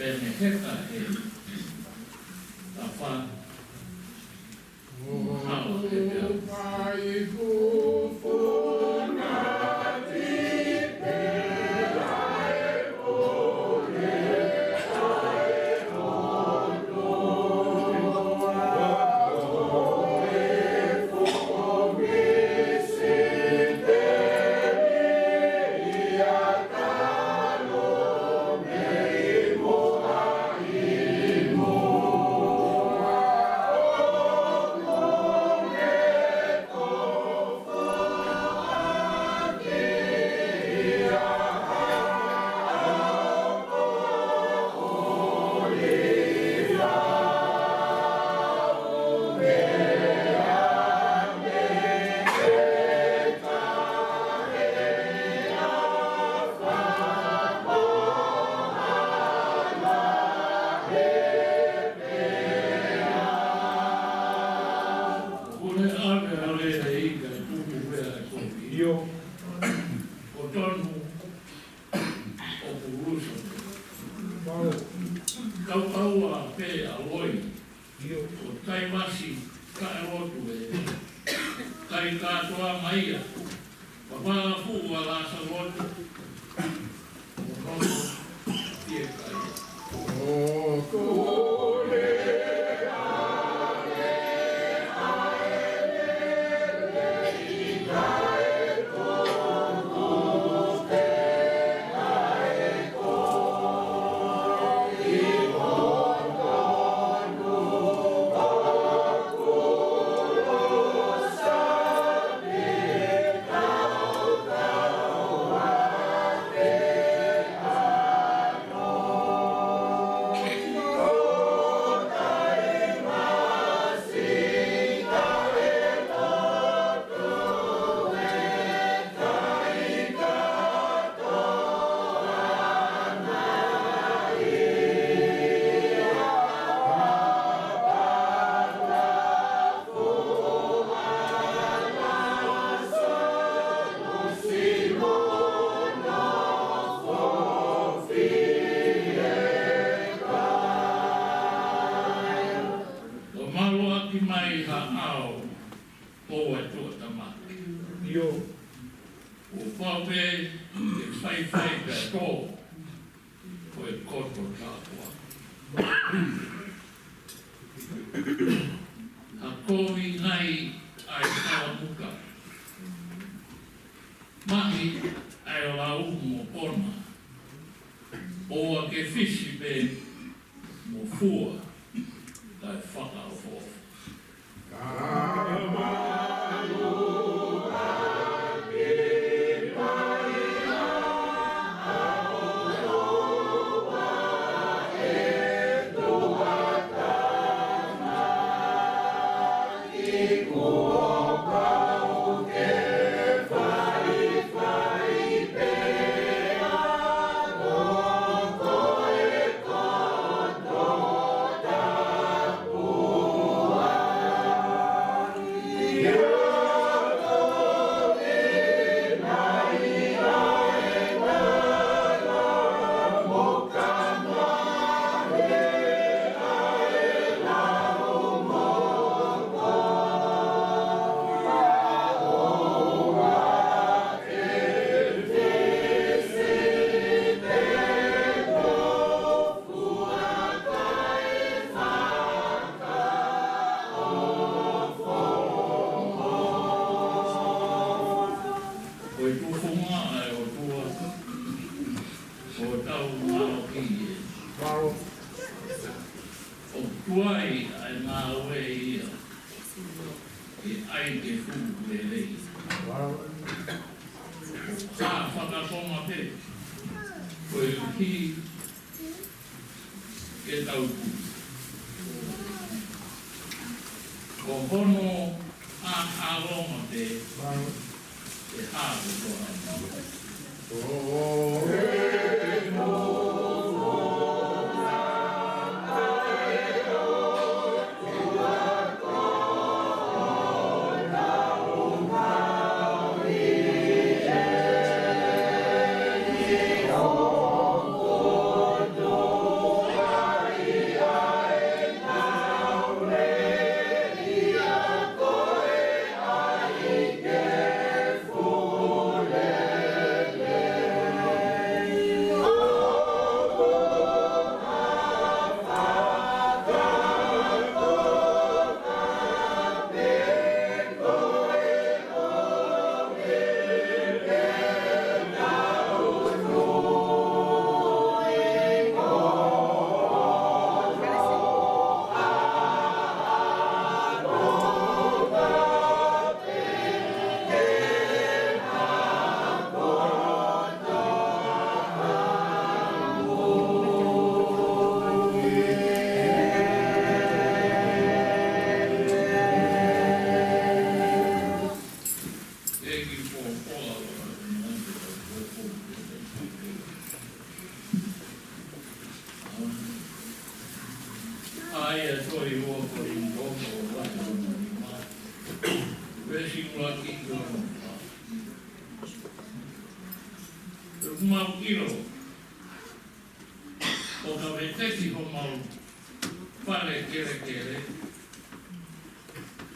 pene heka he ta wha hao he pia. mau ilo. O ka vetesi ho mau whare kere.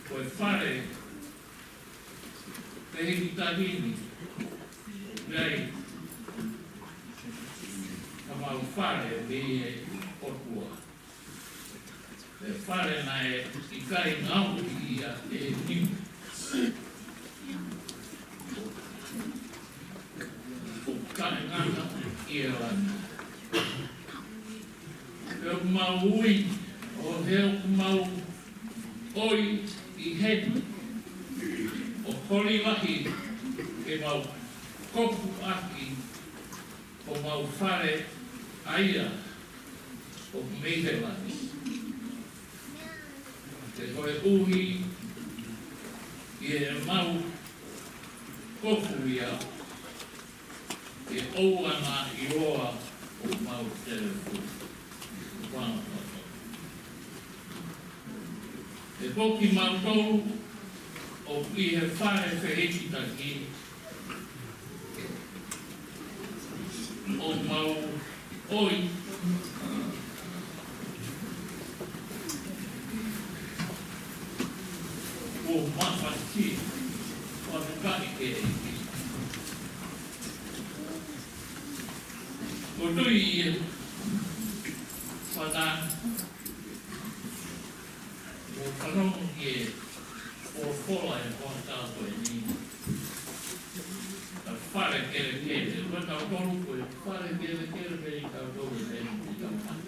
Koe whare te hiki tahini. Nei ka mau whare me okua. Te whare nai I kai ngau ki ia e niu. O kai ngana I e lana. Heo mau ui, o heo mau oi I heni. O hori lahi e mau kopu aki o mau whare aia o mehelani. Te koe uhi I e mau kopu ia e ouana I roa o mau telefu. E poki mau tau o I he whare wheheki taki o mau oi o mawhaki o te kai ke eiki. O tui I whana o whanongo I o whola e hoa tātou e ni. Whare kere, wata o tolu koe, whare kere peri kau tolu e ni kau mani.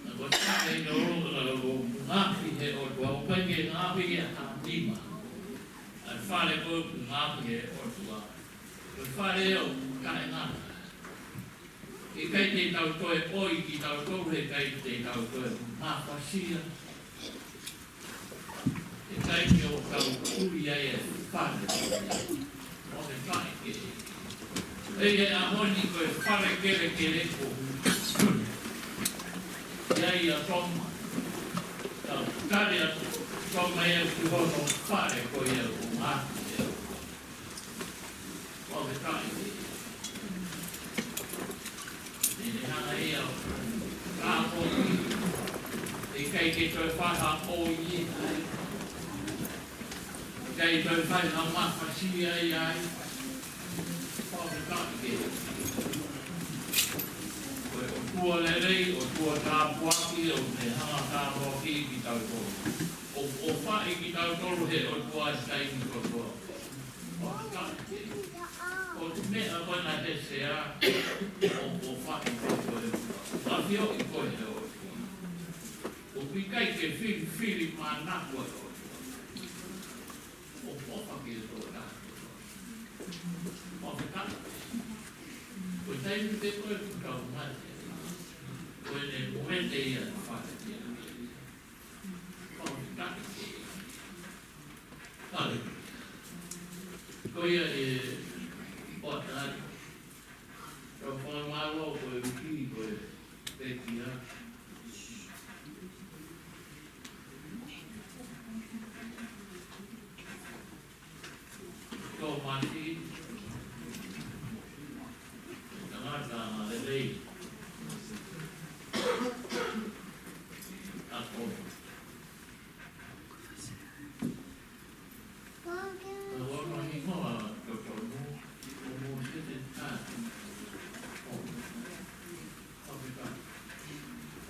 Na koe tāne I o ngāpi he o tua, o peke ngāpi he a tima. Ai whare koe ku ngāpi he o tua. Koe whare o kai ngāpi. I kai te tau toe oi ki tau tore kai te tau toe mawhasia. E kai ki o tau uri ai e whare. O te kai ke. E a honi koe whare kere ko. Iai a toma. Tau kare a toma e ki hono whare ko e o mawhasia. O te kai ke. E hana ia o kāpoti, e kai ke toi whaha o I ai. Kai toi whaha mawhasia I ai. Whaha kai ke. Koe o tua lerei, o tua tāpuaki, o te hanga kāpoti ki tau tolu. O whae ki tau tolu he o tua staini ko tua. Whaha kai ke. O te mea wana he sea, o whae koe. Mawhio I koe he o tua. O pikai ke whiri mā nakua o tua. O popa ki e tō rātua. O te kata. Koe teimi te koe kukau mate. Koe ne momente ia na whae ki a mea. O te kata ki. Kale. Koe ia e o tāri. Kau whanamaro koe uki koe peki a. Kau mati. Tangata na lelei. Ako. Kau wani hoa kau mo. Mo sete tāti.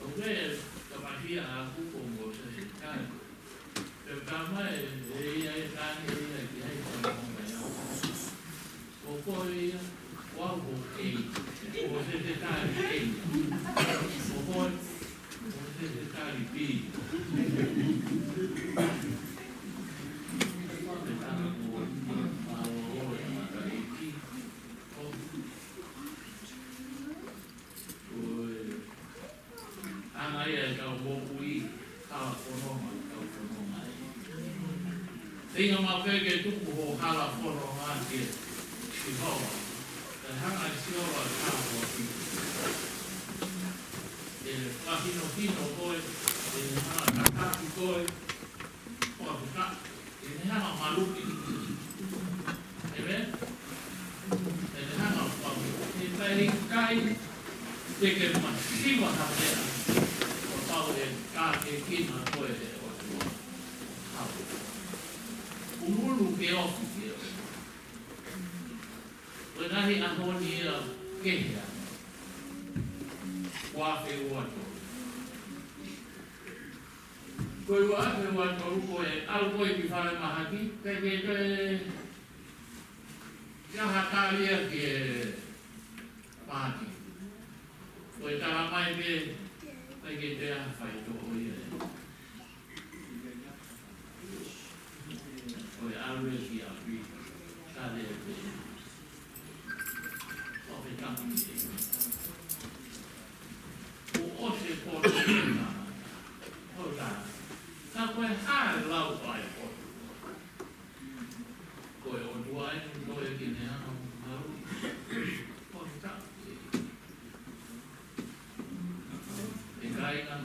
Oke, kemahia aku kumbo sesekan. Terutama ia kan ia kiai sama. Pokoknya wau o sesekan pokoknya o sesekan pi. Tinga mawhege tuku ho hala whoro ngāke I hoa. Te hanga I siora kāpua ki. E whahino koe, e hanga kakaki koe, hoa puka, e hanga maruki. e kai te ke masiwa hapea o tau e kā ke kina koe he o tua hau. Umulu ke ofi ke o. Koe nahi ahoni ia kehea. Wafe uato. Koe wafe uato koe au koe ki whare mahaki. Peke te jaha tālia ke mahaki. Koe tara mai pe peke te ahawhai to o ia. Koe aue ki api. Tare e pe. Ope tangi e. O ose koe tēnā. O tā. Tā koe hāre lau ai koe. Koe o tuai, koe ki ne ana maru. Koe tangi e. E kaina.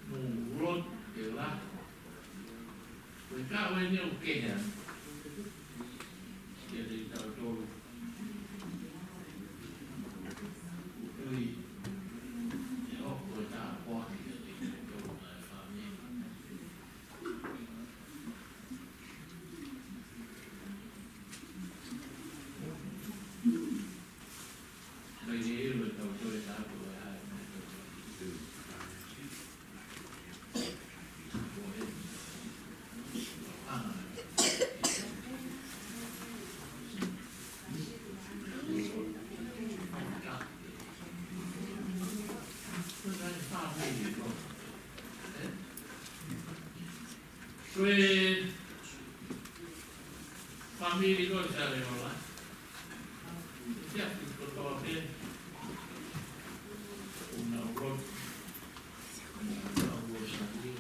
No rot e la. Koe kawe ni o kehea. Kia te tau tolu. Ui. E hoko e tā poaki e te tolu na e whāmi. Kai te iru e tau tolu e tā tolu e hae me tolu. Koe. Ana. Koe famili koe sare ola. Siapi ko toa te. Una urot. Una urot sari.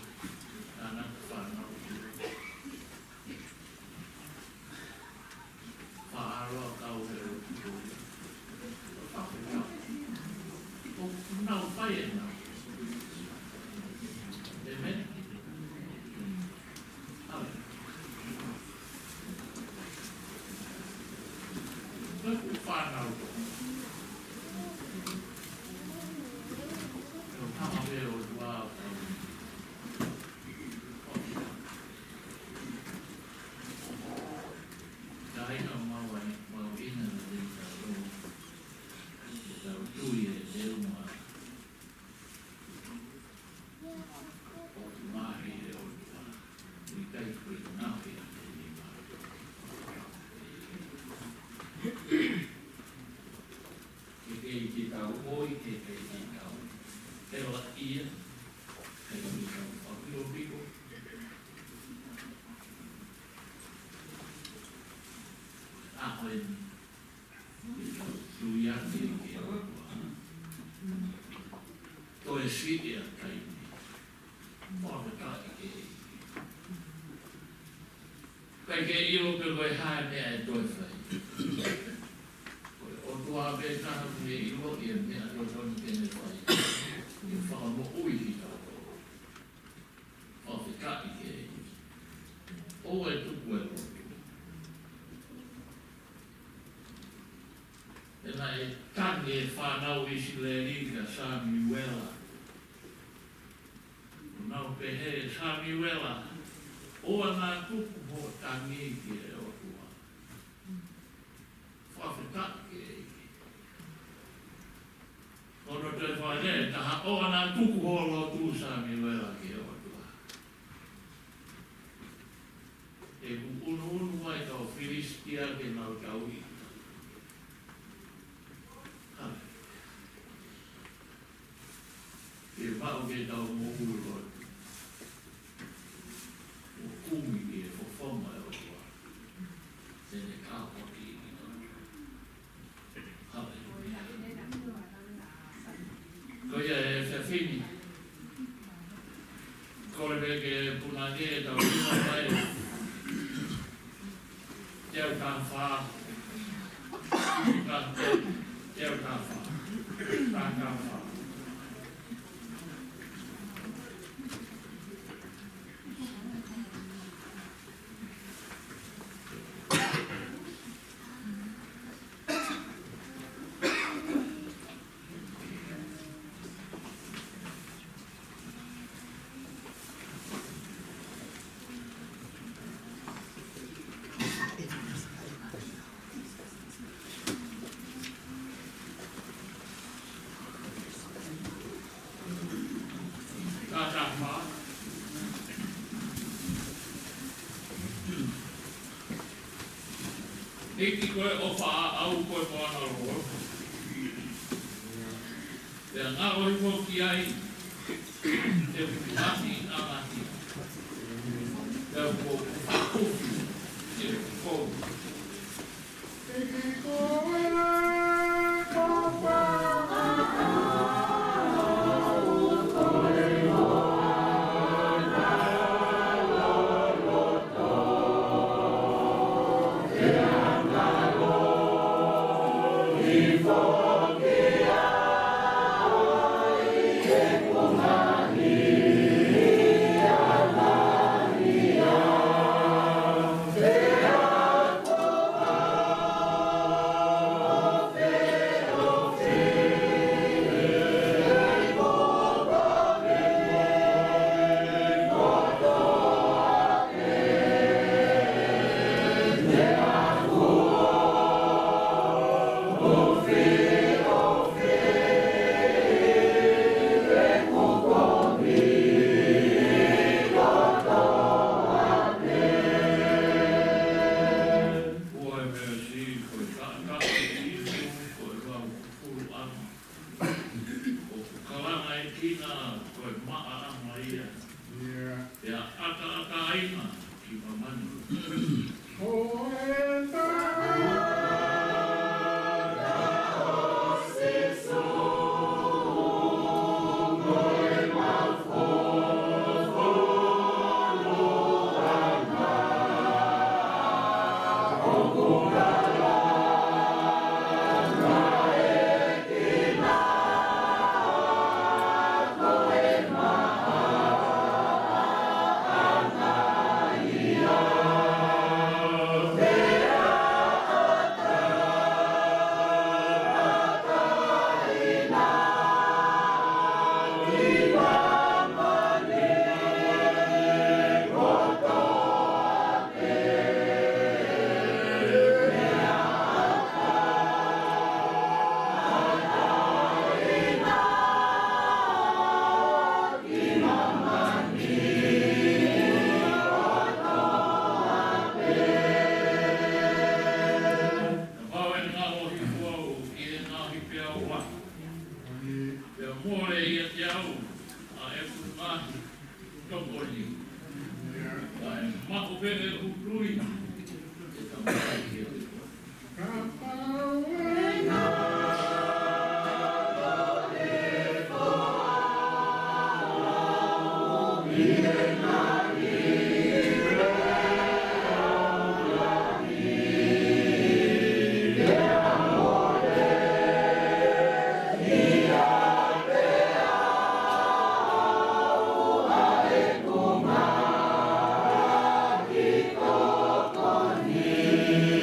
Ana whanau. Whaaro kau he utu. Whakekau. O nau whai e nau. E me? Ale. Tuku whanau. E o tama me o tuao. Kaina maua ni mau ina na te tau. Te tau tui e te uma. O tu mahi e o tua. Ni kai koe nahi a te ni mahi. Ke kei ki tau oi, ke kei ki tau. Te ola ia. Ke kei tau whakiro piko. Aho e ni. Ke tau tui ake ki o tua. Ko e siti a kai ni. Mōna kai ke e. Kai ke ilo pe koe hae mea e toi whai. Koe o tua pe taha kune ilo i e mea o tonu kene whai. I whakamo ui ki tau. O te kai ke e. O e tuku e rotu. E na e tangi e whanau isi le rika Samuela. Nau pe he Samuela. O ana tuku ho tangi ki e o tua. Whawhetaki e. Kono te whaere, taha o ana tuku ho lo tu Samuela ki e o tua. E ku unu mai tau Filistia ke nau tau i. E mau ke tau mohu roi. O kumi ki e whawhama e o tua. Tene kāpoti i nā. Hallelujah. Ko ia e whiawhini. Kore peke punake e tau rima mai. Teo ka wha. Teo ka wha. Tā ka wha. Eki koe o wha au koe moana roa. Te ngā oi mo ki ai, te mati a mati. Te ko whakofi, te kou. Eki koe ko wha Iko koni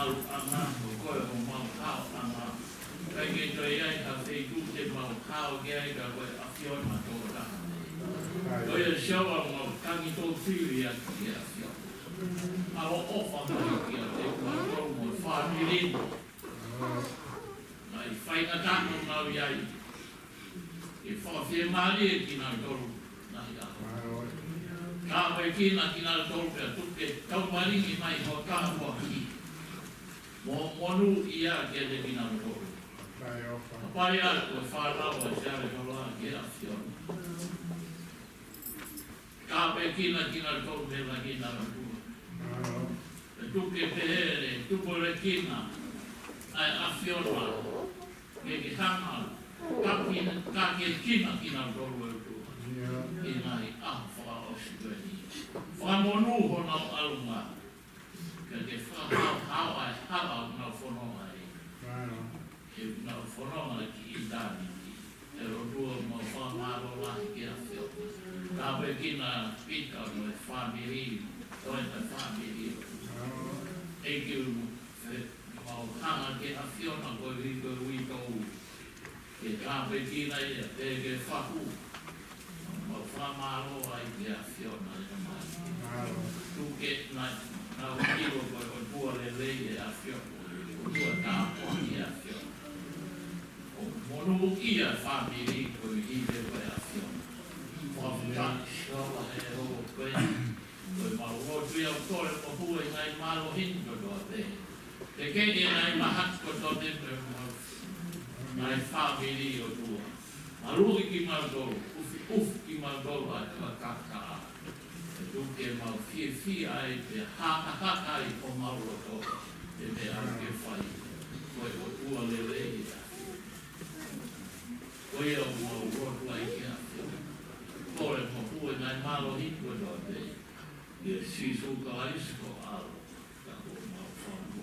malu anga ko ko o mau kao anga kai ke to ia ka te tu te mau kao ke ai ka ko afion ma to ta ko ia showa mo kangi to fili ya ki afion a o fa ka ki te ko ko mo family mai fai ka ta no na ia e fa fe mali ki na to na ia ka pe ki na to pe tu ke tau mali ki mai ho ka ho ki Monu ia ke te kina ko. Pai a ko fala o jare ko la ke afion. Ka pe kina ko me la kina ko. Tu ke pere, tu pole kina. Ai afion ma. Ke hanga. Ka ke kina ko lo tu. Ina I a fa o shibeni. Fa monu ho na aluma. Ke how I no fono ai. E no fono ai ki dani. E ro dua mo fa maro la ki afio. Ka pe kina pita no family, no e family. E ki mo hanga ke afio na ko wi to. E ka pe kina e ke fa ku. Mo fa maro ai ki afio na ma. Tu ke na na o kiwo ko o bua le le afio o bua ta o afio o mono ia family ko I le ko afio o fa sho la e o ko ma o tu ia ko le ko bua ngai malo hindo do te ke ni nai mahat ko do te nai family o bua malu ki ma do uf ki ma do la ka Duke mau fi ai te ha ai o mau roto e te ake whai koe o tua le rei koe o mau roto ai ki a kore mo pue nai malo hiko do te e sisu ka aisko alo ka o mau whangu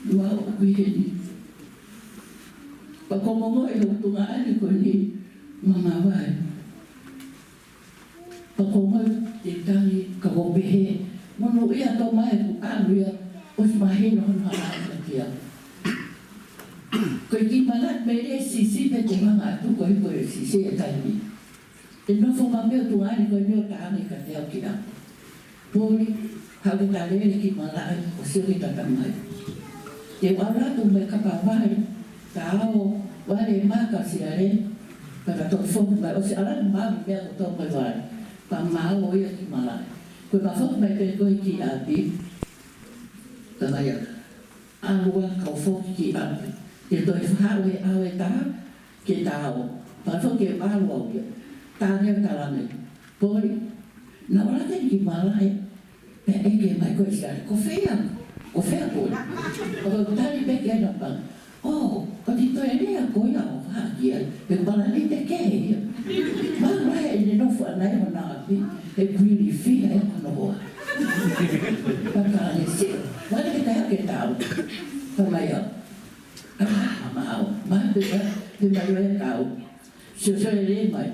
Wow, kuhini. Pakomongo e tunga ani ko ni mama vai. Pakomongo te tangi ka hobehe. Mono ia to mai ku alu ia os mahino no hala kia. Ko ki mana mere sisi pe te manga tu ko sisi e tangi. E no fo mame tunga ani ko ni tangi ka te akina. Poli ha de tale ki mala o se ki tatamai. Te wala tu me kapawai tao wale maka siare para to fo ba o se ala ma me to me wale pa ma o ia ki mala ko ba fo me pe ko ki api ta ya alua ka fo ki api te to fa awe ta ke tao pa fo ke ba lo ke ta ne ta la ne poi na wala te ki mala e ke mai ko siare ko fea ko tali pe ke na pa oh ko ti to ele a ko ya o ha ki pe bala ni te ke ma mai ni no fa na e na pi e quindi fi e no pa ka ni si wala ke ta ke ta pa mai ya ma pe mai ya ka so ele mai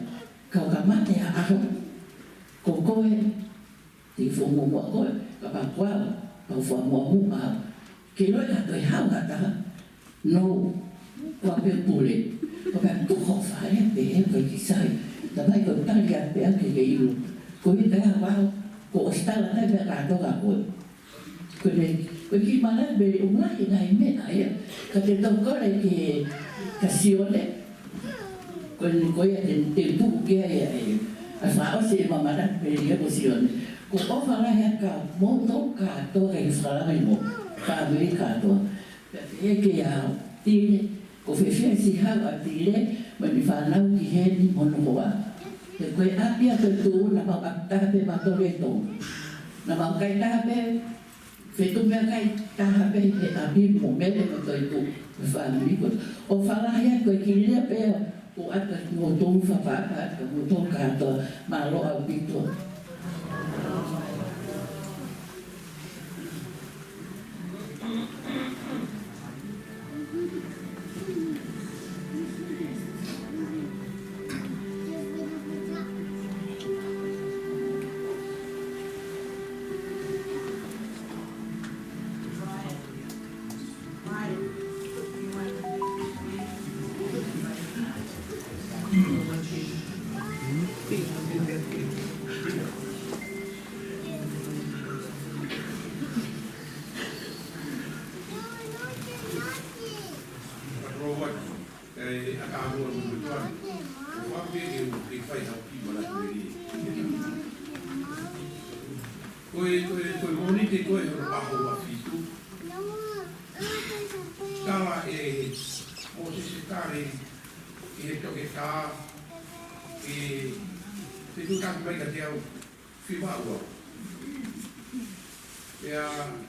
ka mate a ko e ti fo mo ko ka pa kwa pa fo mo ma ke no ka to ha ta no qua bên pule có bạn tu học phải để vậy thì sai là mấy người ta gặp bé cái gì luôn có biết cái nào bao của ta là cái bạn làm đâu cả rồi cái này cái khi mà nói về ông nói như này mấy này cái tiền đâu có đây thì cái siêu đấy cái tiền tu kia vậy phải có gì mà nói về cái cái siêu cũng có phải là hết cả mỗi tốt cả tôi cái phải là một cả với cả tôi cái tine ko fefia si hawa tile ma ni whanau ki heni mono hoa. Te koe apia te tū na mau tahape matoreto. Na mau kai tahape, whetu mea kai tahape he api mo mele ma toi tū. Me whanau iko. O whalahia koe ki lia pea o ata mo tōu whapapa ata mo tōu katoa ma loa upitoa.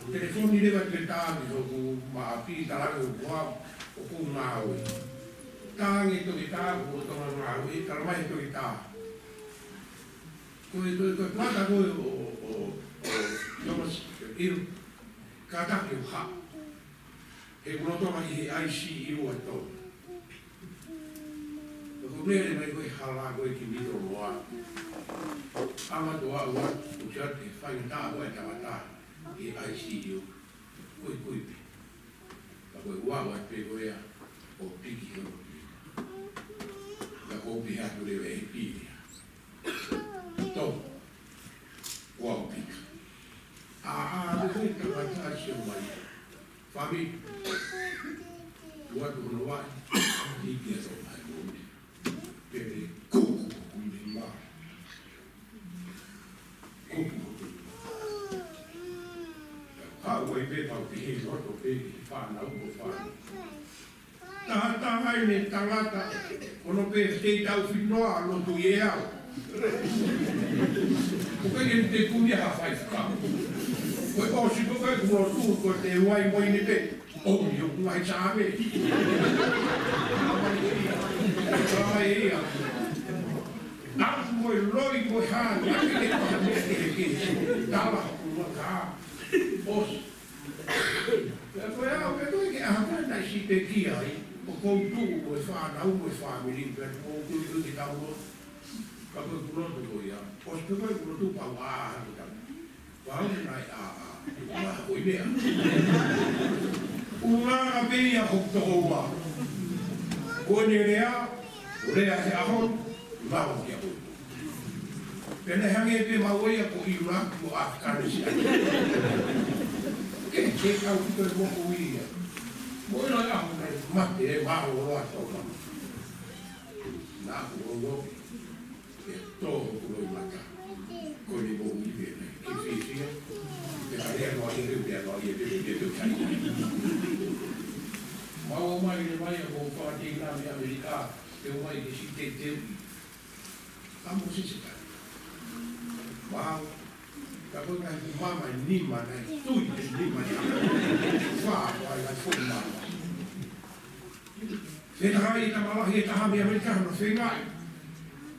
Telefoni leva tretani soku maapi talangi ukua uku maui. Tangi to kita bu to maui talamai to kita. Ko plata ko o Thomas il kata ki ha. E uno to mai ICU ato. Ko plere mai ko hala ko ki mito roa. Ama doa wa uchat e fa ta ko ta mata. E ICU, kui ka koe ua wa pe koea o piki o ka kopi hatu leo e piki to ua o pika te koe ka matasi o mai whami ua tu hono wai piki a tō mai kōne pere kuku kundi maa kuku Wai pe pau ki he roto pe ki whanau ko whanau. Tahata hai ne tangata, ono pe te tau whinoa lotu i au. Ko kai te kuni ha whai whakau. Koe o si koe kua tu ko te wai moi ne pe, o mi o kungai tāme. Tāme e ia. Aku moi loi moi hāni, ake te kaha me te ke. Tāma hakuma kā. Os. Koe au, pe kia ai, o kou tu o e whanau o e whamiri, pe o kou ki tau o, ka koe kuroto ko ia, o se koe kuroto pa waa hatu tau. Wau nai a, o i mea. Unga ka pia hok toko ua. Ko ne rea, o rea he ahon, mau ki a koe. Pena hange pe mauia ko iura ko Afghanistan. Ke kau ki koe moko ia. Mo ina ia ho nei mate e mau o roa tau mama. Nā ko o e toho ko i mata. Ko ni mo i pe nei. Ki whiwhia. Pe a rea noa i reu rea noa i e pe kai. Mau mai le mai a ko whāti ngā me Amerika. Te o mai ke si te teu. Amo si se kai. Mau. Ka koe kai ku mama ni ma nei. Tui te ni ma nei. Whā ai ai fōi mama. E tahai ta malahi e tahami Amerikano whengai.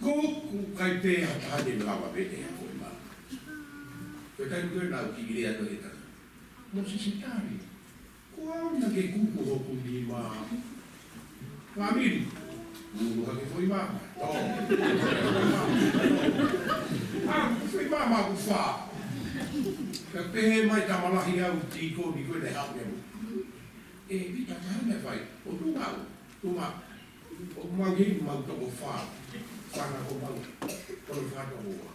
Kōku kai pēha tahani lawa pēte a koe mā. Koe kai koe nau ki irea no e tata. Mo se se tāri. Ko auna ke kuku hoku ni mā. Whamiri. Muru hake whoi mā. Whoi mā mā ku whā. Ka pēhe mai ta malahi au tiko ni koe ne hau nemu. E pita tahane whai. O tu ngau. Tuma, o mangi mau toko whā, whanga ko mau, kono whāta hoa.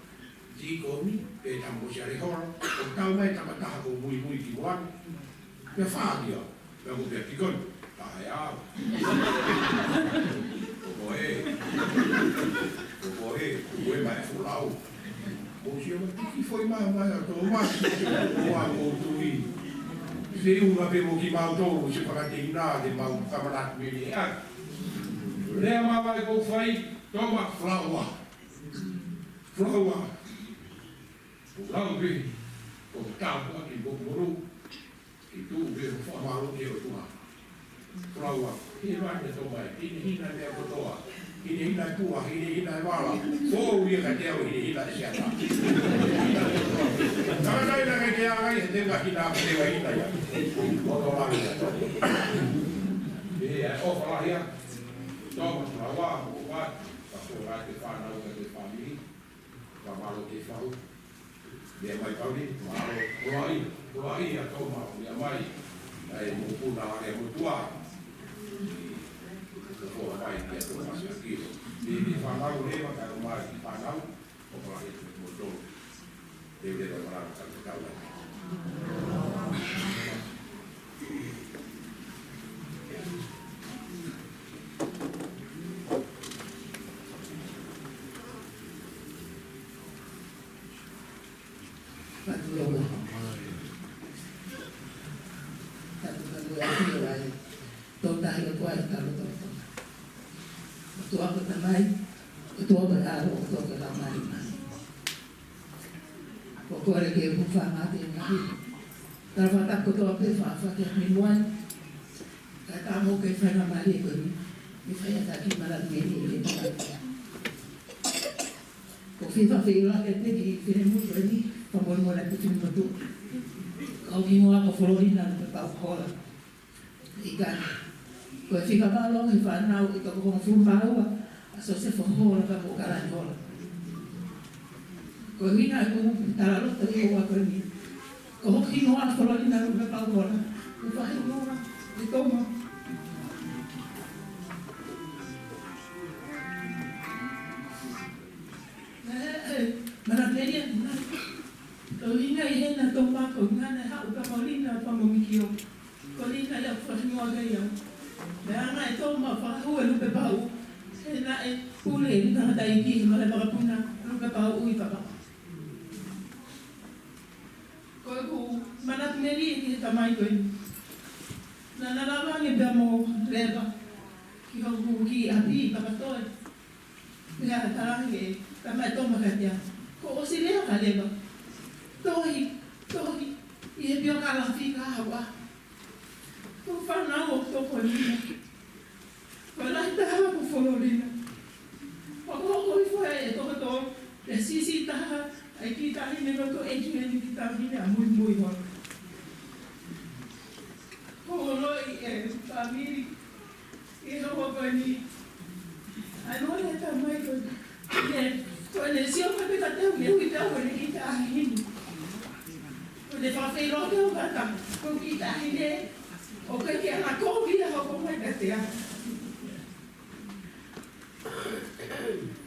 Tiko ni, e tambo si are hora, o tau mai tamataha ko mui ki moana, pe whā kia, pe ko pe pikon, tahe āu. Koko e mai e whulau. O si o tiki foi mai a tō masi, o a o tui. Se unga pe mo ki mau tō, se whakate ina, de mau kamanat me le a. Lea mawai ko whai, toma flaua. Flaua. Lau pe, ko tāpua ki mokomoru, ki tū pe o whamaro ke o tua. Flaua. He rāne tō mai, hine hina mea kotoa. Hine hina tua, hine hina e wala. Fōu ia ka teo hine hina e siata. Tārai na kai te āgai, he tenga hina a tewa hina ia. Oto langi a tō. E o whalahia. Tōma turawa, o wāt. Ka kōrā te whānau ka te whāmiri. Ka malo te whau. Mea mai pauri, malo. Roai a tōma, mea mai. Ai mōpuna ane mutua. Ko mai ki a tō masi a kiro. Ni whanau rewa ka o mai ki whanau. O whalahi te moto. Te reo marana ka te kaula. Kore ke whanga te ngahi. Tara whatako toa pe whawhake me moan. Ka tāmo ke whainga mari e kori. Me whai ata ki marani me ni e marani. Ko whiwha whiwha e te ki whine mutu e ni. Whamon mora ki whine mutu. Kau ki ngoa ko Florina na te pau kola. I kani. Ko e whika mālong i whanau i ka kukong whumaua. Aso se whahola ka mo karani hola. Ko mina e kumu tararota i oa koe mi. Ko hoki noa Florina rupe pauora. Ko whahi noa, i toma. Mana peria, ko ina i hena tō mako, ngana hau ka Paulina whamomikio. Ko lina ia whahi noa gai au. Me ana e tōma whahu e rupe pau. Hena e pule e rika hata i ki, mare pakapuna, rupe pau ui papa. Ko manat meri ki tamai koe. Na narawangi bea mo leba. Ki hoku ki api papatoe. Nga tarangi tamai toma katia. Ko osi lea ka leba. Tohi. I he pio ka lafi ka hawa. Ko whanau o toko nina. Ko lai taha ko Florina. Ko hoko i whae e toko tō. E sisi taha. Ai ki tahi me roto e ki ki tahi a mui hon. Ko loi family. Io compagni. Allora tamai ko. Ko le sio ka ka te me uita ko le kita hin. Ko le fa fe lo ko ka ko kita hin. O ka ke na ko bi ha ko mai ka te.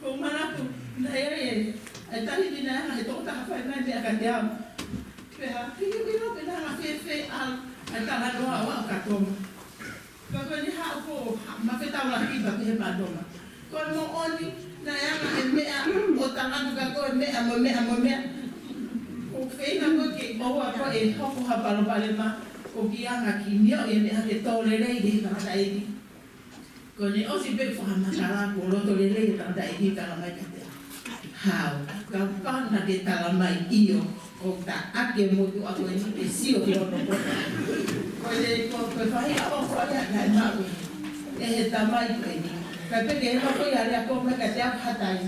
Ko mana ko na ye. Ai tani dina ha to ta fa na dia ka dia. Pe ha ki yo pe na fe al ai ta na do wa ka to. Ko ni ha ko ma fe ta la ki ba ke ba do ma. Ko mo oni na yanga e mea o tangatu ka ko mea mo o feina ko ke o wa ko e hoko ha palo ma o kianga ki nio e mea ke tole rei di ka dai ko ni o si be fa ma kala ko lo tole rei ka dai di ka mai ka te hao ka pa na de tala mai io o ta ake mo tu ako ni e sio ki lo no ko le ko fa ia o fa ia na ma e he tamai ko ni Tapi dia nak kau yang aku mereka tiap hatai.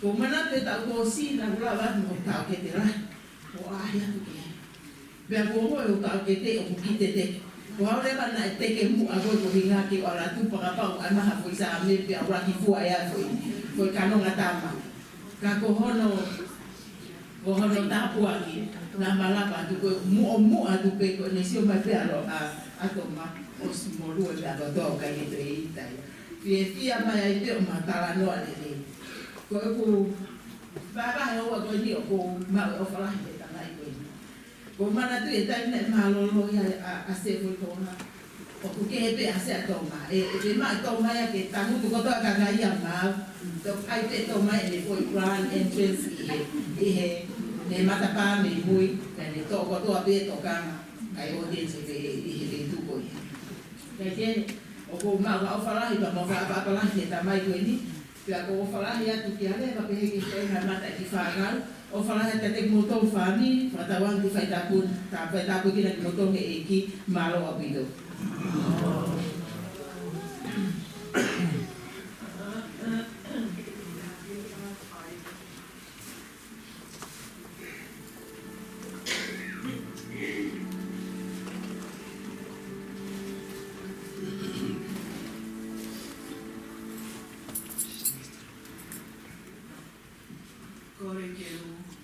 Kau mana tu tak kau si nak lawan kau tak kita lah. Kau ayah tu ke. Biar kau kau tak kita aku kita te. Kau ada kan nak teke mu aku kau hinga ki orang tu pengapa kau amah aku isa ambil biar orang kifu ayah tu. Kau kanong atama. Kau hono tapu lagi. Nama lapa tu kau mu adu pe kau nesio macam alo atau mak os molu ada tu kau itu itu. Fia mai ai te o matala no ale le. Ko baba ho wa ko ni ko ma o fala he ta nai ko. Ko mana tu e tai ne ma lo ya a se ko to na. O ku ke pe a se to ma. E ma to ma ya ke ta mu ko to ka ga ya ma. To ai te to ma e ko grand entrance e he ne mata pa me hui ne to ko to a pe to ka ai o de se e tu ko. Ke o ko ma o falahi ba ma fa pa lahi ta mai ko ni pia ko falahi atu ki ale ba pe ki te na mata ki fagal o falahi ta te moto fami fa ta wan ki fa ta pun ta fa ta ko ki na moto me ki malo abido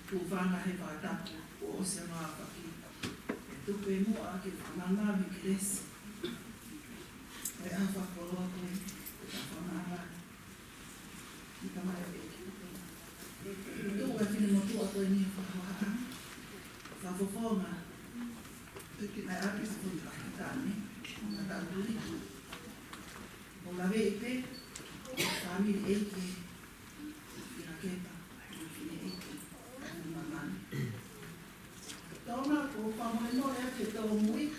Kufanga he watapu o se mawaki. E tupe mua ki whamama mi kiresi. E awha koroa koe, ka whamama. I ka mai o eki. I tō e whini motua koe ni whahoa. Whafofonga. Ai apis kuni pakitani. Nga tauri. O lawe e te, whamiri eki. I ra kepa. Toma ko whamoeno e te tō mui,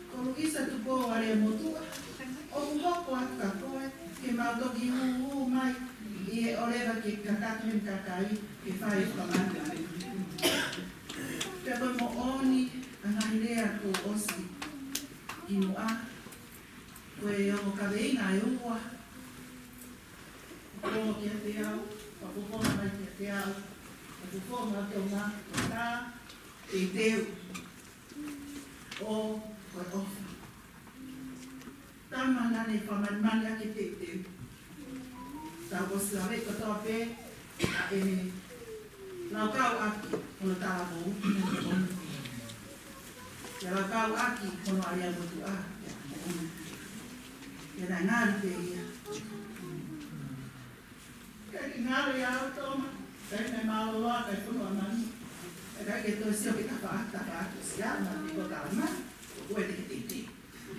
ko Luisa tu pō are motua, o hoko atu ka koe, ke mautoki uu mai, i e oreva ke kakatuhen kakai, ke whai whamanga. Pea koe mo oni, a ngai rea ko osi, ki mua, koe o kaweina e ua, ko ki a te au, whakopona mai ki a te au, whakopona tō mā, ko tā, e teu o koe ofa. Tama nane whamanmani ake te teu. Tau ko slawe ko toa pē, a e me lau kau aki kono tāla mō, ia lau kau aki kono aria motu a, ia nai ngāri te ia. Kai ngāri au tōma, kai mai māloa, kai whunu amani. Kaya ito siya kita siya na di ko tama ko pwede kititi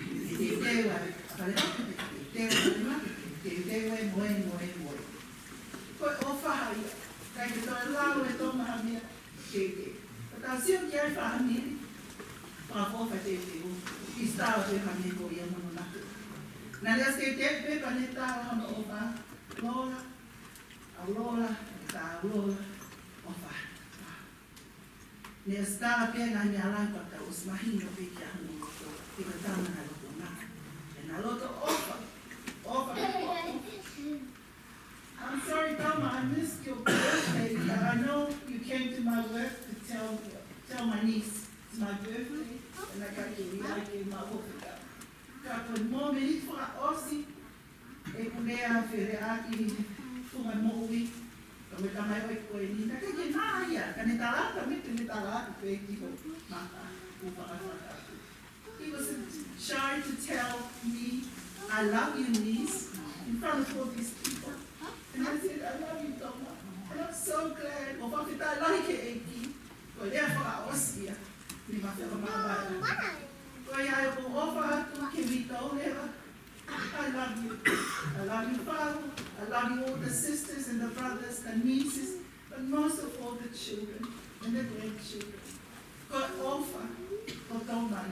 kititi wa apale kititi wa kititi mo ko ofa hai kaya ito lao ito mahamia kititi ta siya kiya family pa ko fa kititi istao de family ko ya mo na nalias kititi pe panita wa mo ofa lola ta lola ofa ne sta pia na ni ala pa ta usmahino pe kia no ke ta na lo na na lo to ofa I'm sorry Tama, I missed your birthday. I know you came to my work to tell my niece it's my birthday and I got to like my work. ka koe mō me i whaka osi, e kulea where aki whunga mōui, ka me tamai oi koe ni, ka kei nā ia, ka ne tarata me te ne tarata koe ki ho mata, u whaka. He was shy to tell me, I love you, niece, in front of all these people. And I said, I love you, Toma. And I'm so glad, o whawhita lahi ke eiki, koe rea whaka osia, ni mawhaka māwai. Koe ai o ofa atu ke mita o lewa. I love you. I love you, Father. I love you, all the sisters and the brothers, the nieces, but most of all the children and the grandchildren. Koe ofa, o Toma.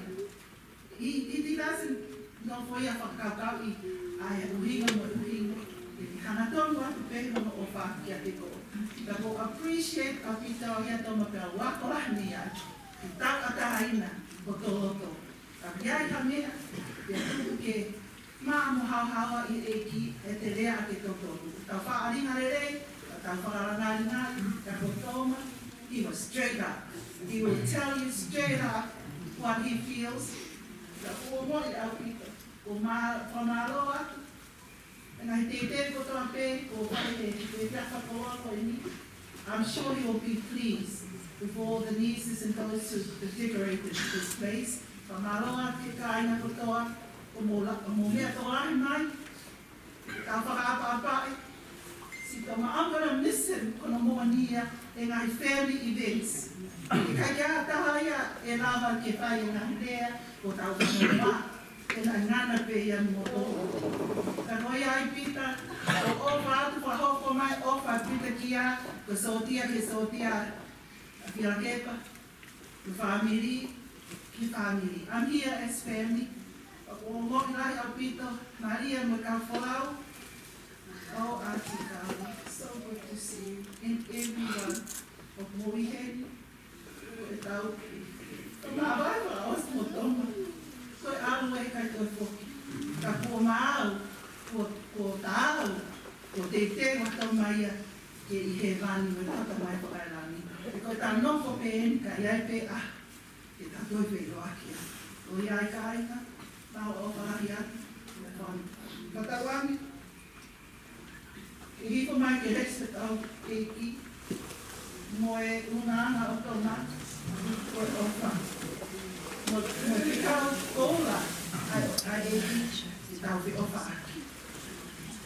He doesn't know for ya whakakau I ai uhinga mo uhinga. Hana tonga atu pehe mo o whaki a te ko. Ka ko appreciate ka pita o ia toma pia wakorahni ai. I tau atahaina o tō loto. Ka piai ka mea, ia tuku ke maa mo hauhaua I eki e te rea a ke tōtoru. Ka whaaringa rere, ka tau whaarangaringari, ka ko toma. He was straight up. He will tell you straight up what he feels. Ka ua mori au pita. Ko whamaro atu. And I te kotoa pe, ko whai te whakakoa koe ni. I'm sure he will be pleased with all the nieces and those who decorated this place. Whamaroa te kaina kotoa, ko mō mea tō rahi mai. Ka whakaapa-apai. Si tō I'm going to miss him kono moa nia e ngai family events. E kai kia taha ia e rawa ke whai e ngai rea o tau whanau e nai ngana pe ia mo tō. Ka noi ai pita, o ofa atu whahoko mai, ofa pita kia, ko sotia ke sotia Whirakepa, the family, ki family. I'm here as family. O moki lai au pito, Maria mo ka whalau. Oh, Auntie Carla, so good to see you and everyone of Moiheni. E tau, o mā waiwa, os mo tonga. Koe alu e kai koe whoki. Ka kua maau, ko tāu, ko te te wata mai ke I he vani me tata mai whakailani. E koe tā nofo pe eni ka iai pe ke tā toi pe roakia. O iai ka aika, tau o wharahi atu, me whani. Ka tau ami, e hiko mai ke respect au keiki, mo e una ana o tōna, ko e ofa. Mo te kau koula, ai eiki, te tau pe ofa aki.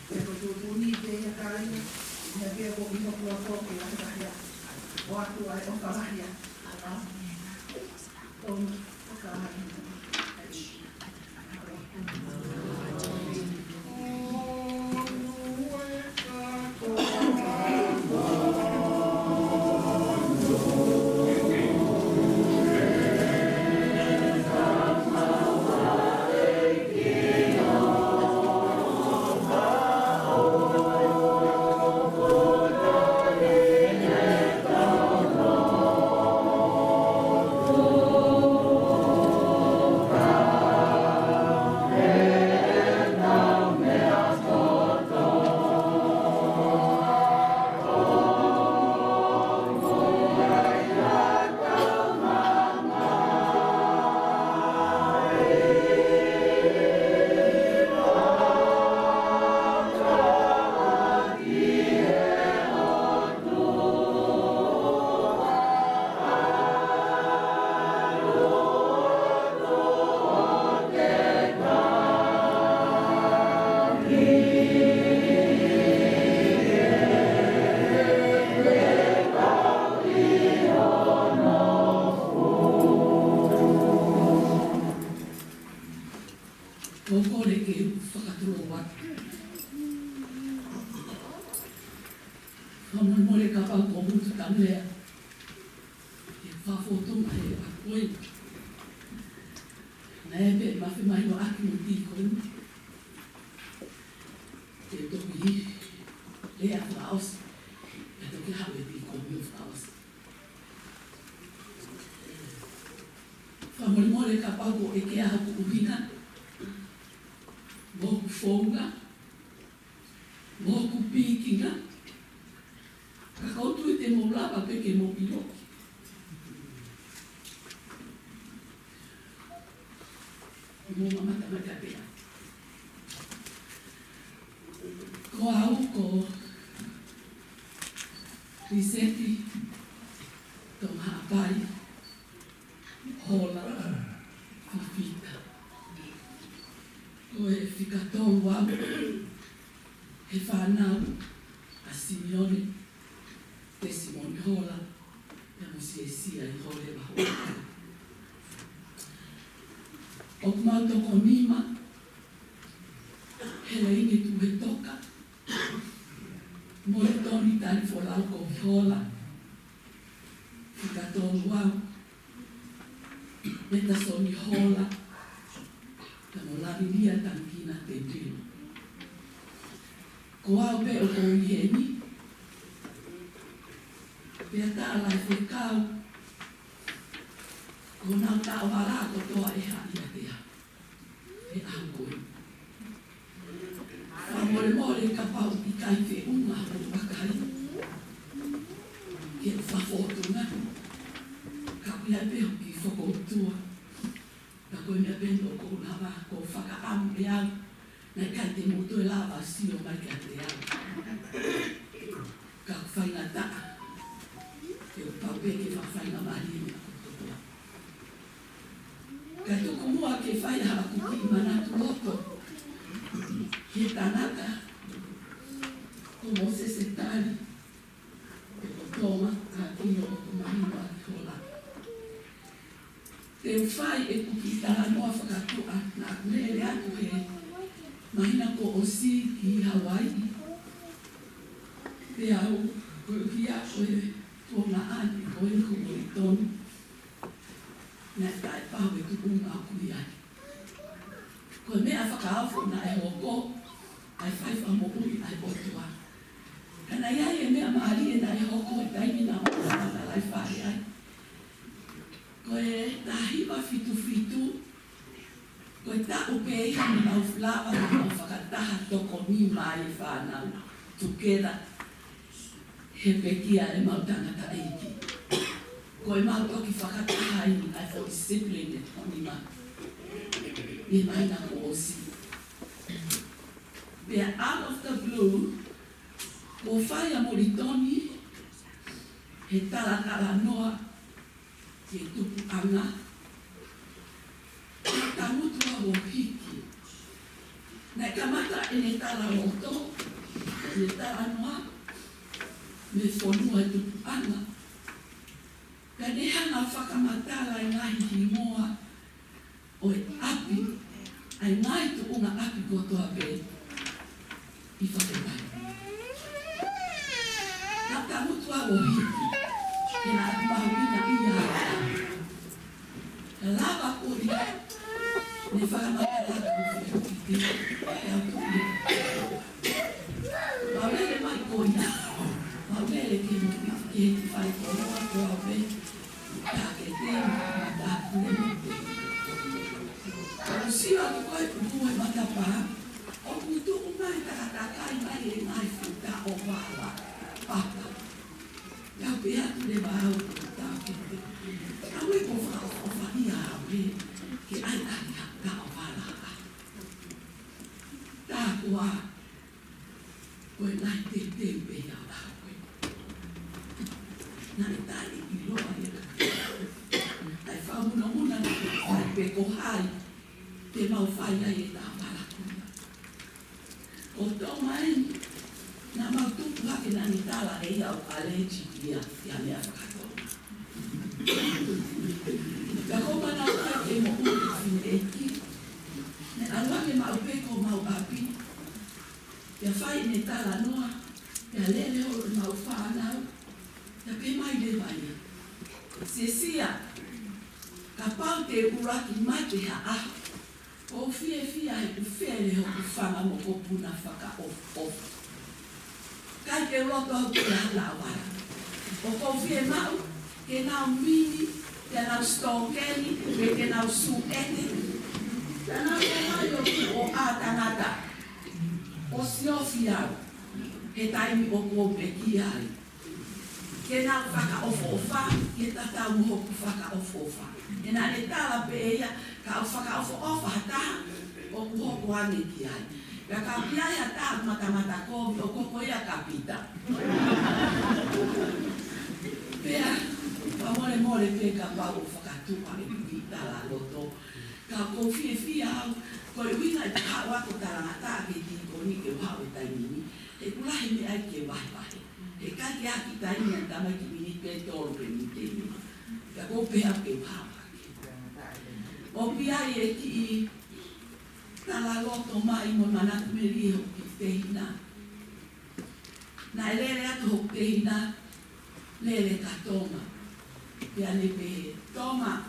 E ko tō tūni te ia kāina, me pia ko iho kua tōke a tahia, o atu ai ofa lahia. Tōna, o ka ahina. mo mata mata pea. Ko au ko Riseti tong hapai hola fifita. Ko e whikatong wau he whanau a Simeone te Simone hola e mo sia i hole mahola. O kumau toko nima he leini tu he toka mo le toni tani folau ko hola whikatong wau me ta soni hola ka mo lavilia tankina te tino. Ko au pe o kong heni, pe a ta alai whekau, ko nau ta o wala ko toa e hania tea, e au koe. Ka more more ka pau i kai whe unga o wakai, ke whafotunga, ka pia peo ki whakoutua, ka koe mea pendo ko nawa ko whakaamu e au, nei kai te motu e lawa sio mai ka te au. Ka whainga taa, ke o paupe ke whawhainga mahi me a kutotoa. Ka tuku mua ke whai haa kuki manatu loto, he tanaka, ko mose se tali, ke o toma ka kino o ko mahino a hola. Te whai e kuki tala noa whakatua na akulele atu he mahina ko o si ki Hawaii. Te au, ko kia ko e tōna ani ko e ko i tonu. Nā tae pāu e tukunga a kui ai. Ko e mea whakaawho na e hoko, ai whaiwha mo ui ai otua. Kana iai e mea maari e na e hoko e taimi na mawhana lai whare ai. Ko e tahiwa fitu, ko e ta upe e hami mau flawa na mau whakataha toko ni mai e whanau. Together, he pekia e mau tangata eiki. Ko e mau toki whakataha ini ai for discipline e toni ma. E mai na ko osi. Pea out of the blue, ko whai a moritoni, he tala noa, ke tupu anga, ka mutua o hiki. Nei kamata e ne tala roto, ne tala noa, me whonua e tupu anga. Ka ne hanga whakamatala e ngahi himoa o e api, ai ngai tu unga api kotoa pe i whaketai. Ka ka mutua o hiki, e na mahuina i haka. Ka lava kori, ne whakamatala ko whikiti, e au tuki. Maurele mai koina, maurele ke mo ke ti whai koroa ko au pe, ka ke te mata kune te. Ka usiwa ki koe putua e matapa, o kutu umai takatakai mai e mai futa o wala, papa. Kau pe atu le wau puta ke te. Kau e ko o whahia au pe, ke ai haka o wala ka. Tā kua, koe nai te pe au la koe. Nai tai i loa e ka. Tai whaumuna muna na koe pe ko hai, te mau whai ai e tā wala kuna. O tō mai, nā mau tupu hake na ni tala e au aleji ia mea whakatona. Ka koma nā kai e mo uri whine eki, ne alwake mau peko mau api, ia whai ne tala noa, ia lele horo mau whanau, ia pe mai le vaia. Sesia, ka pau te uraki mai te haaha, o fie he ufele ho kufanga mo kopuna whaka of. Kai te roto au te hala wara. O kofie mau, ke nau mini, ke nau stokeli, ke nau suete. Ke nau mai o atanata. O siofi au, he taimi o kōpe ki ai. ke nā whakaofofa, ke tatau mohoku whakaofofa. E nā ne tala pe eia, ka au whakaofofa hataha, o kuhoku ane ki ai. Ka ka piai hataha matamata kovi, o koko ia ka pita. Pea, pa mole pe ka pau whakatupa e kuki tala loto. Ka kofie fia au, ko e wina i ka wako tarangata ke ti koni ke whau e taimini. E kulahi me ai ke wahi. E kai ke aki taimini an tamai ki mini pe toro pe mini te inima. Ka ko pea ke whau. O piai e ki i tala loto mai mo manatu me rie ho ki te hina. Na e lele atu ho te hina, lele ka toma. Pea ne pe toma,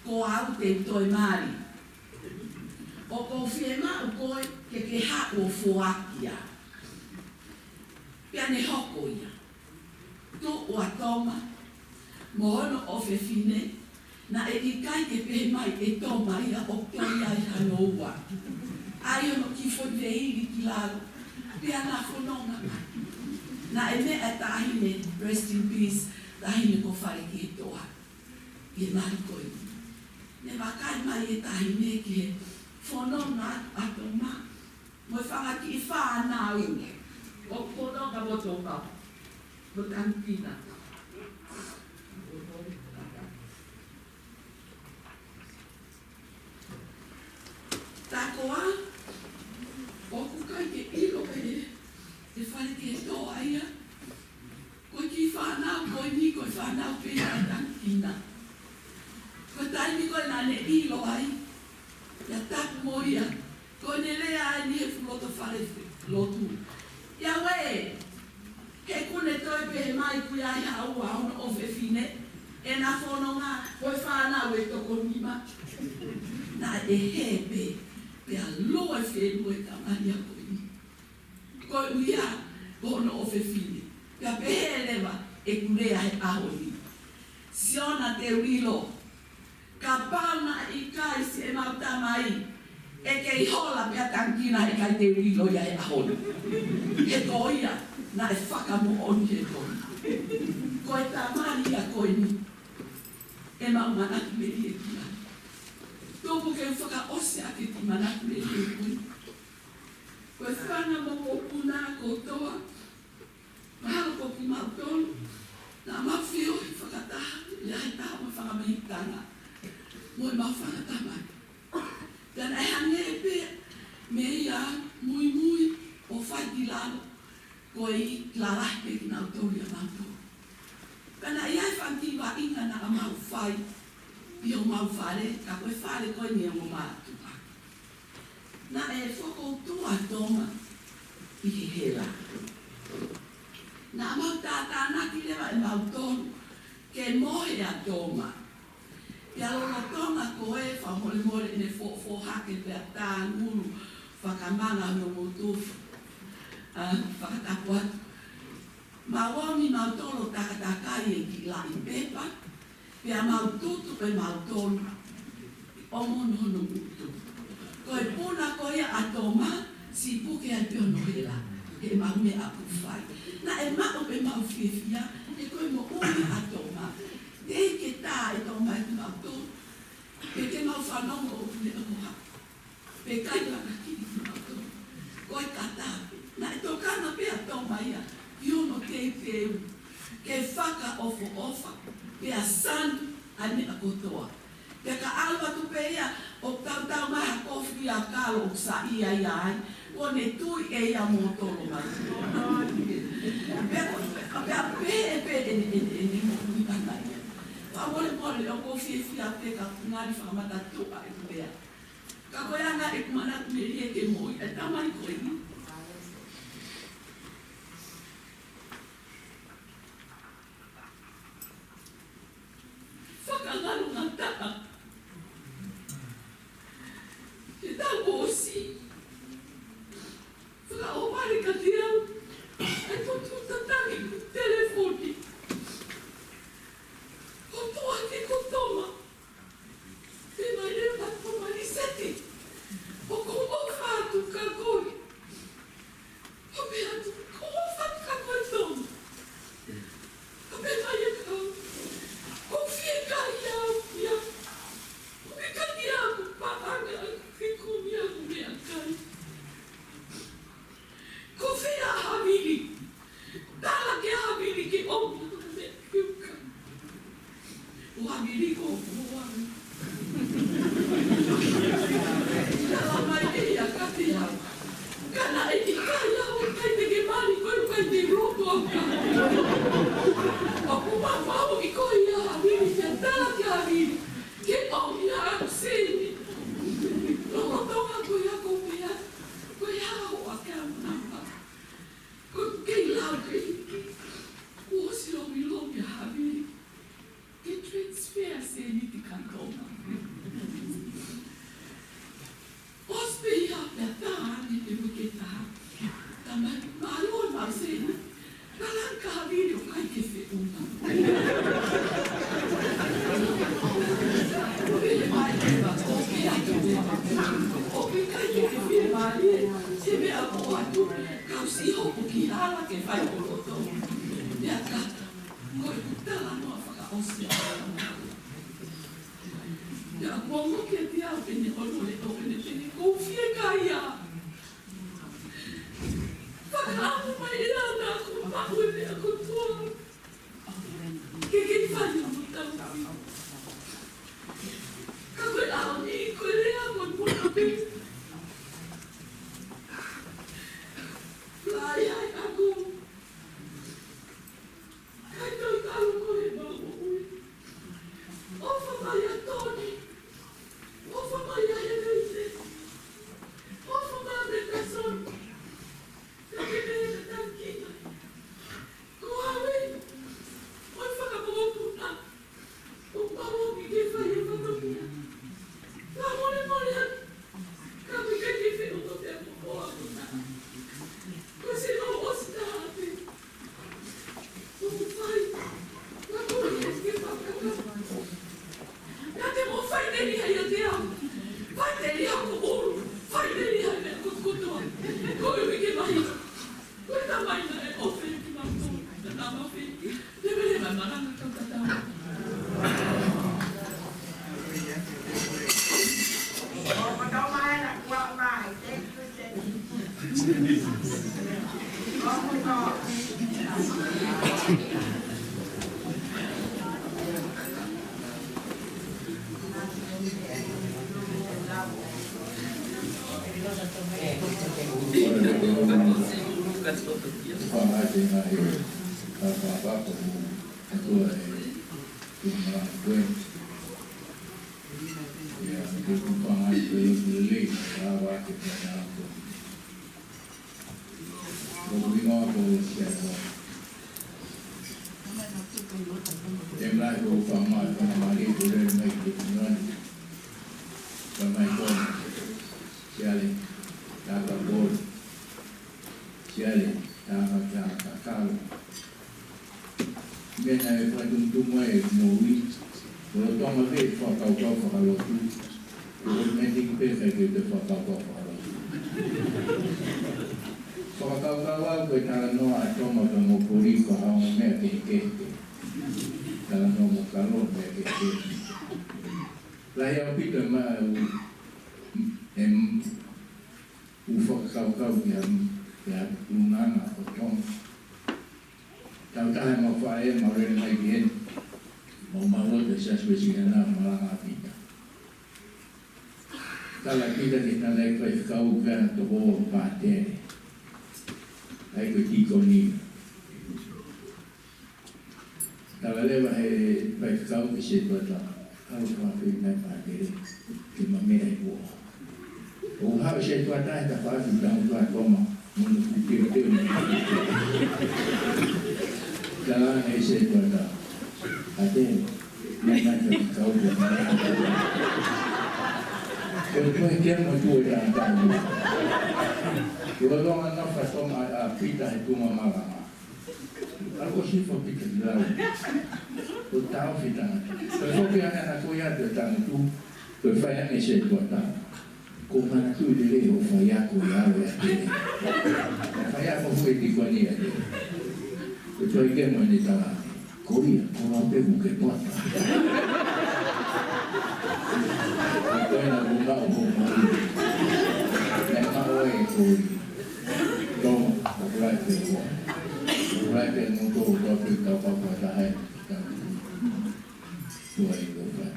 ko au te toi mari. O ko fie mau koe ke hako fuakia. Pea ne hoko ia. Tu o toma, mohono o fe fine, na e ki kai ke pehe mai e toma ia o toi ai hanoua. Ai ono ki foi veiri ki lalo, pea na whanonga mai. Na e mea tahine, rest in peace, tahine ko whare ki e toa. I e mari koe. Ne wakai mai e tahine ki he whanonga ato ma. Mo e whangaki i whanau. O whanonga mo tō pau. Mo tankina. Takoa, o kukai ke ilo e whare ki e toa ia. Ko ki whanau, ko ni ko whanau pe a tankina. Ko taimi ko nā ne ilo ai, ia tapu mo ia, ko ne lea ai ni e fuloto whare lotu. Ia we, he kune toi pe mai kui ai haua ono o whewhine, e nā whanonga, ko e whanau e toko nima. Nā e he pe a loa whenua e kamania koe ni. Ko uia, ko ono o whewhine. Pea pe he lewa e kurea he ahoni. Siona te wilo, ka pauna i kai si e mauta mai, e ke i hola pia tankina e kai te wilo ia e ahoni. E ko ia, na e whakamo oni e koi. Ko e tamari a koi ni, e mau manaki me rie kia. Tōku ke whaka ose a ke ti manaki me rie koi. Ko e whana mo ko puna ko toa, mahalo ko ki mautonu, na mawhio i whakataha, le hai taha mo whakamahitanga. Mo e mau whakatamai. Tēnā e hange e pē, me ia mui o whaiti lalo, ko i klarahi pe ki nau tori a mautonu. Tēnā i ai whantiwa inga na a mau whai, i o mau whare, ka koe whare koe ni o mātupa. Nā e whakoutua tōma i he hera. Nā mau tātānaki lewa e mau tonu, ke mohe a tōma. Ia lolo tonga koe, whamore ne whohake pe a tā nguru, whakamanga no motufu, whakatapu atu. Ma wami mau tolo takatakai e ki la i pepa, pe a mau tutu pe mau tonu, o mono no mutu. Koe puna koe a tōma, si puke ai piono hera, he mau me apu whai. Na e mao pe mau whiwhia, e koe mo ui a tōma. Te ke tā e tōma e mau tōnu, pe te mau whanongo o kune o koha. Pe kai laka kiri ki mau tōnu. Koe katāpe. Na e tōkana pe a tōma ia, iono te peu, ke whaka ofa, pe a san ane a kotoa. Te ka alwa tu pe ia, o tau maha kofi a kālo o sa ia ai, o ne tui e ia mō tolo mai. Pe a pe e mō tui kanai. Mole o kofi e fia pe ka ngari whakamata tua e kupea. Ka koe anga e kumanatu me rie ke moi, e tamari koe ni. Whakangaru ngā taka. Ke tau o si. Whakaopare ka te au. E totu tatangi ku telefoni. Ko toa ke ko toma. Te mai reo na toma ni sete. O ko o whātu ka koi. O me atu, ko o whātu ka koi toma. mo atu kau si ho ki hala ke fai o to ya ka mo ta no fa o si ya mo ke dia ke ni o no le o ni ni ko fie ka ya fa ka mo mai la na ko pa ko ni ko to ke fai mo ta ka ko la ni ko le a mo mo pe Lai aku, kai tau tau ko he mau ui. Ofa mai a Tony, ofa mai a Eloise, ofa mai a Metason, ka kene e tankina. Ko hawe, oi whakapopuna, o pawoki ke whai e whakamia. Ka mole mole an, ka wika ke wheo to te apopoa puna. Você não gosta de vai na corrida que vai já tem um vai dele aí eu te amo vai dele a coro vai dele a me cucuto coi que vai coi tá vai na o filho que matou da minha filha deve levar na cantata mà đâu mai là qua mai đấy không có Em lại vô phòng mọi con mà đi từ đây mấy chục người và mấy con xe lên đã gặp bồn xe lên đã gặp cả cao bên này phải tung mấy mũi rồi trong cái việc phò cầu cho phò cầu tu rồi mấy tiếng bên phải được phò cầu cho phò cầu phò cầu vào người ta nói trong một cố đi của ông mẹ kể dalam nombor kalon mereka Layak kita ufak kau yang lunan atau trong tahu mau faham mau lagi mau malu desa spesialnya malang kita kalau kita lagi kau kan tu partai lagi tikoni kalau lewat baik kau bisa buat kau kafir naik pagi cuma mereka buat. Orang bisa buat tak dapat bilang buat koma mungkin betul. Kalau bisa buat ada mana kau buat. Kalau kian macam orang tahu. Kalau orang nak fasum pita itu mama. Aku sih fikir dulu. Tu tahu fitnah. Kalau kita nak kuya tentang itu, berfaham mesti buat tak. Kau mana tu dia berfaham kuya berarti. Faham apa boleh dikuani ada. Kecuali kita mana tahu. Kuya, kau apa bukan buat. Kau nak buka apa? Nak awak kuya. Kau berbuat sesuatu. Berbuat untuk doktor kau buat dah. Dua itu kan.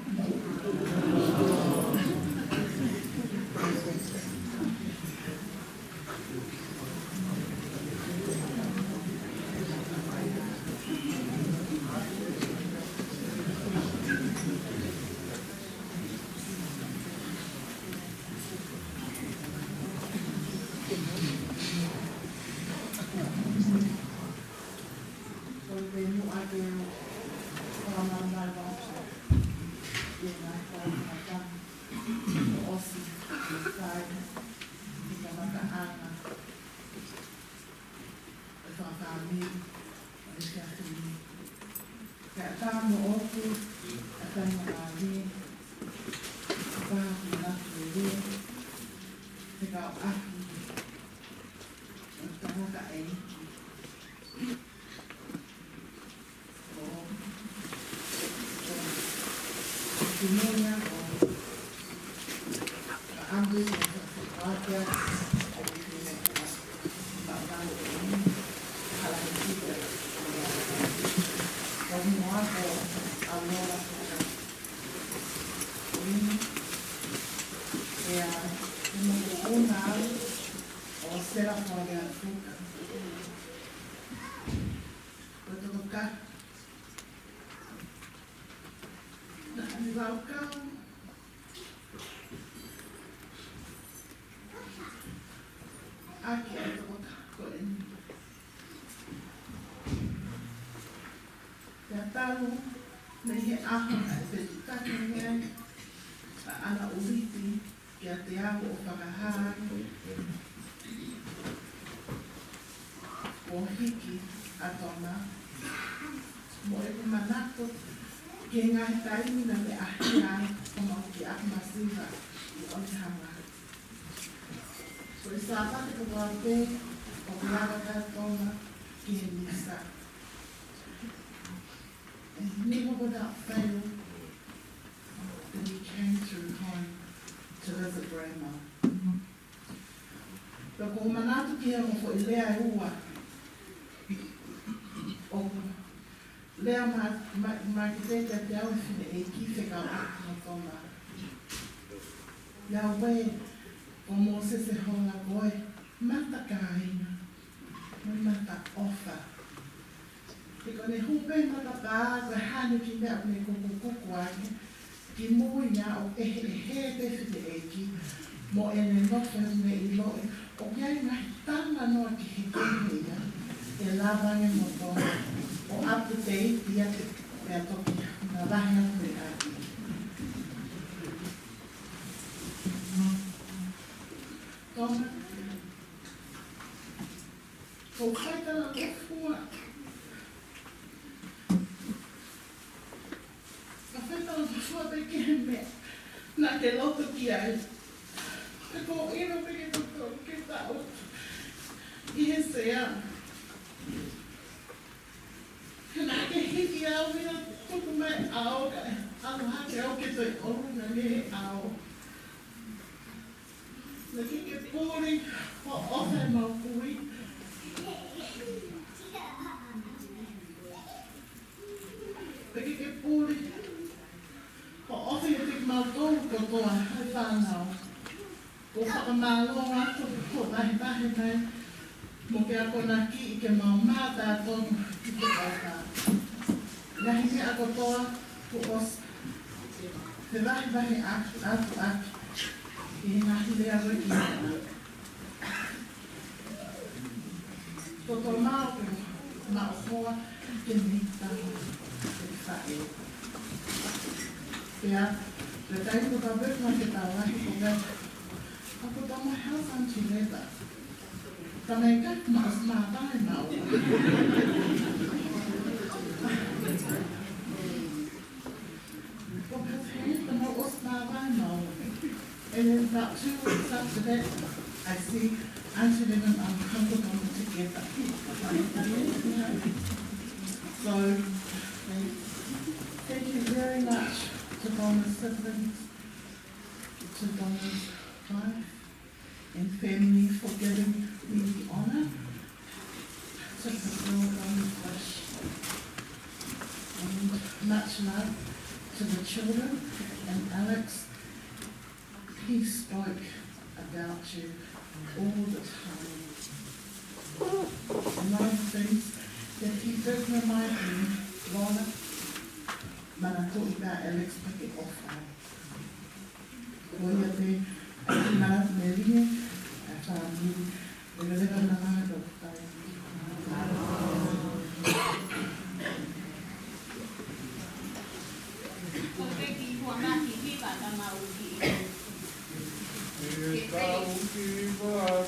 roka e. Timunya o ambil keluarga será para a fuga. Vou colocar no balcão. Aqui eu vou colocar coisa. Já está no meio arroz, vegetal também. A ana uriti, que até a o pagar. O hiki a tona mo e ko manako ke ngai tai ni na me ahia o mo ki a masiva i o te hanga. So I sa pa te ko pe o lava ka tona ki he nisa. And never without fail that he came through home to visit grandma. Pero ko manatu ki he mo fo i lea e ua o lea ma ki te te au whine e ki wheka o no tōna. Ia we o mō se honga koe, mata ka ina, mata ofa. Te kone hupe mata ka koe hane ki mea me koko koko ake, ki mui ngā o he te whine e ki, mo ene nofe me I loe, o kiai ngahi tana noa ki he kene ia, e lawange mo tōna, o apu te ia te mea toki, na wahi atu e ati. Tōna, ko kaitara o fua, ka whaitara o fua pe ke he mea, na te loto ki ai, te ko ino pe ke toto ke tau, I he sea, Kena ke hiki au mea tuku mai au ka anu hake au ke toi oru na nehe au. Na ke pōri o ofe mau kui. Na ke pōri o ofe e te mau tōru kotoa hai whānau. Ko whakamālo atu ko nahi mai. Mo ke ako na ki I ke mau māta tonu ki te kauta. Nahi me ako toa ku os te wahi atu I nahi lea wiki ana. Toto mao ke mao hoa ke nita ke whae. Pea, le taipu ka wekma ke tā wahi ko weka. Ako tā mai hausan tu leta. Tamai ka mas matai mau. Because here the most matai mau. And then about 2 weeks after that, I see Angela and Uncle Donna together. So, thank you very much to Donna's siblings, to Donna's wife and family for giving me the honor to fulfill Donna's wish. And much love to the children and Alex. He spoke about you all the time. And one of the things that he did remind me, Lorna, when I talked about Alex picking off her. Koia te, nā me ringe, a whāmi, e rewa na hāra o tai. Ko peki hua maki hiwa ka mauki. Oh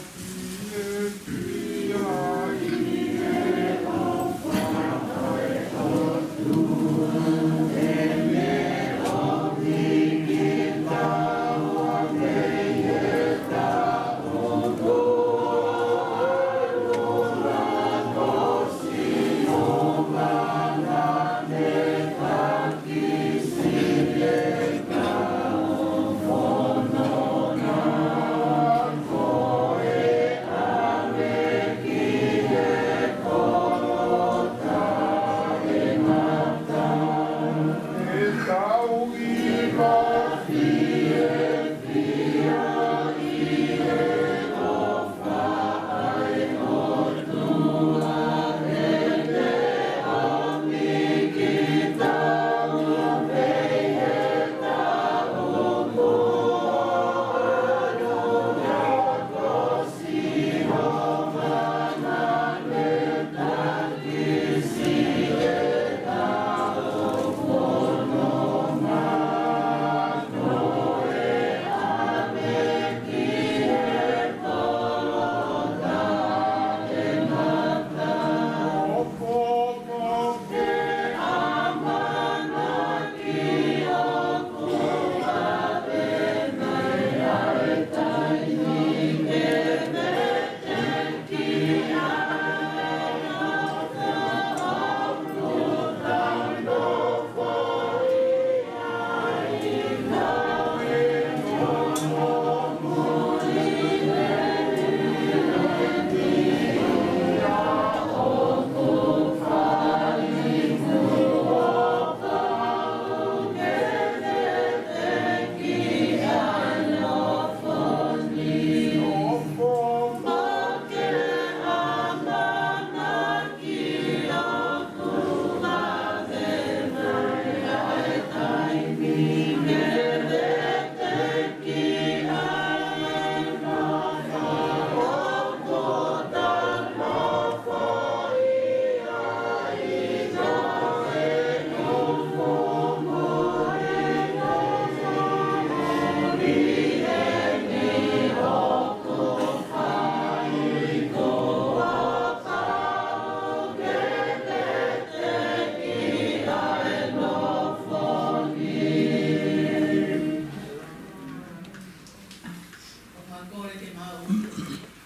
kore ke mau.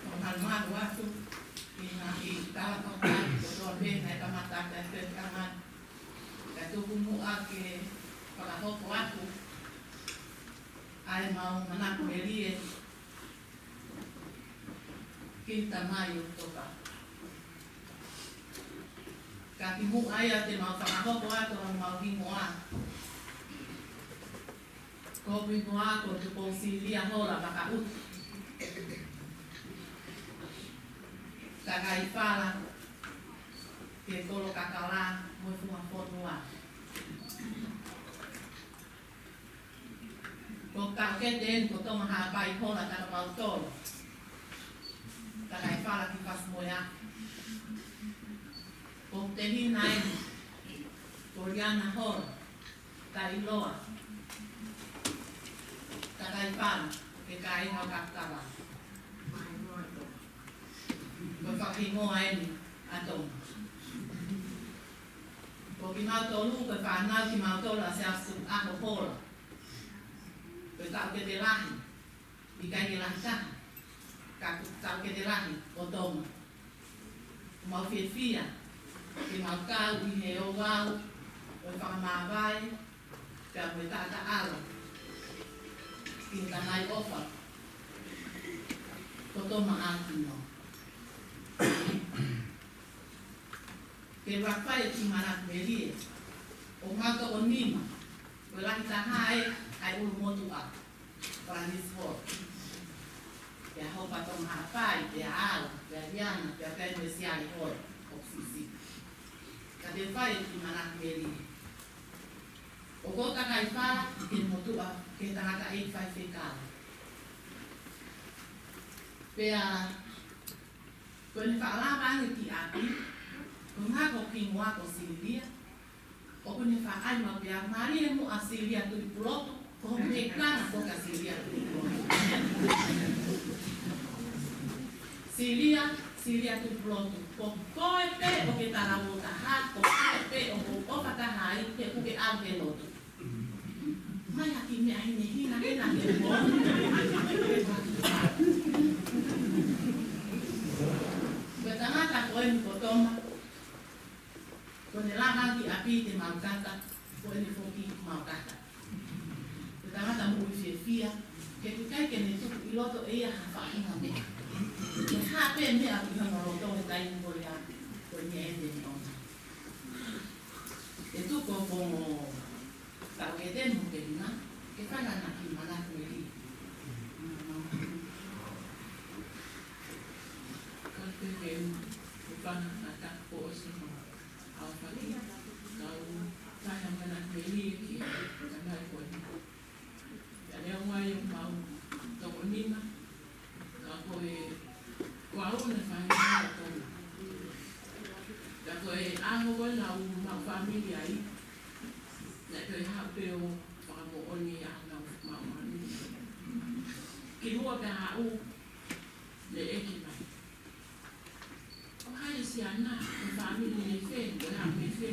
Kau halma dua tu. Ina kita kau kan kau ben naik kamata dan terkangan. Kau kumu ake kalau kau aku. Ai mau manak merie. Kita mayu toka. Kaki mu ayah te mau kalau kau aku mau himoa. Kopi mua ko tu konsilia hola baka ut. Kakai fala. Ke kolo kakala mo fuma fonua. Ko ka ke den ko to maha bai hola ta mau to. Kakai fala ki pas moya. Ko te hinai. Ko yana hola. Tai loa. Kakai pan, ke kai hau kakala. Ko whakingo aeni atong. Ko ki mau tolu ko whanau ki mau tola se asu ako hola. Ko tau ke te lahi, i kai ke lahi taha. Ka tau ke te lahi o tonga. Mau whiawhia, ki mau kau i he o wau, o whakamawai, ka koe tata ala. Kita naik ofa, koto maafino. Kewakai ti manak melie, o mato o nima, wala kita hai ulu motu a, pranisfor. Ya hopa to mahapai, ya al, ya diana, ya kai mesiali hoi, oksisi. Kadewai ti manak melie. O kota kai fa ke motua ke tangata 85 fekala. Pea ko ni fala bangi ti api. Ko nga ko kingwa ko Silvia. O ko ni fa ai ma pea mari mo a Silvia tu puloto ko ke kana ko ka Silvia tu puloto. Silvia tu puloto. Ko pe o ke tarawota ha ko pe o pata hai ke ku ke ave loto. Mai hati me ahine hina ke bon. Betanga ta ko en potoma. Ko ne lama ki api te maukata, ko en foki maukata. Betanga ta mu fia ke tu kai ke ne tu piloto e ya fa ina me. Ke ha pe me a tu no roto e tai mo ya. Ko ni ende no. E tu ko como tau ke den mo ke dina, ke whana na ki mana kuri. Ka te ke whana na tak po si mo au whaki, kau whana mana kuri ki kanai koni. Ka leo mai yung mau toko nima, ka koe kua una whana tonu. Ka koe aho wala u mau familia i, na koe hapeo whakamo oni a ngau maumani. Ki rua ka hau le eki mai. O hai si ana, o whamiri ne whe, o hau me whe,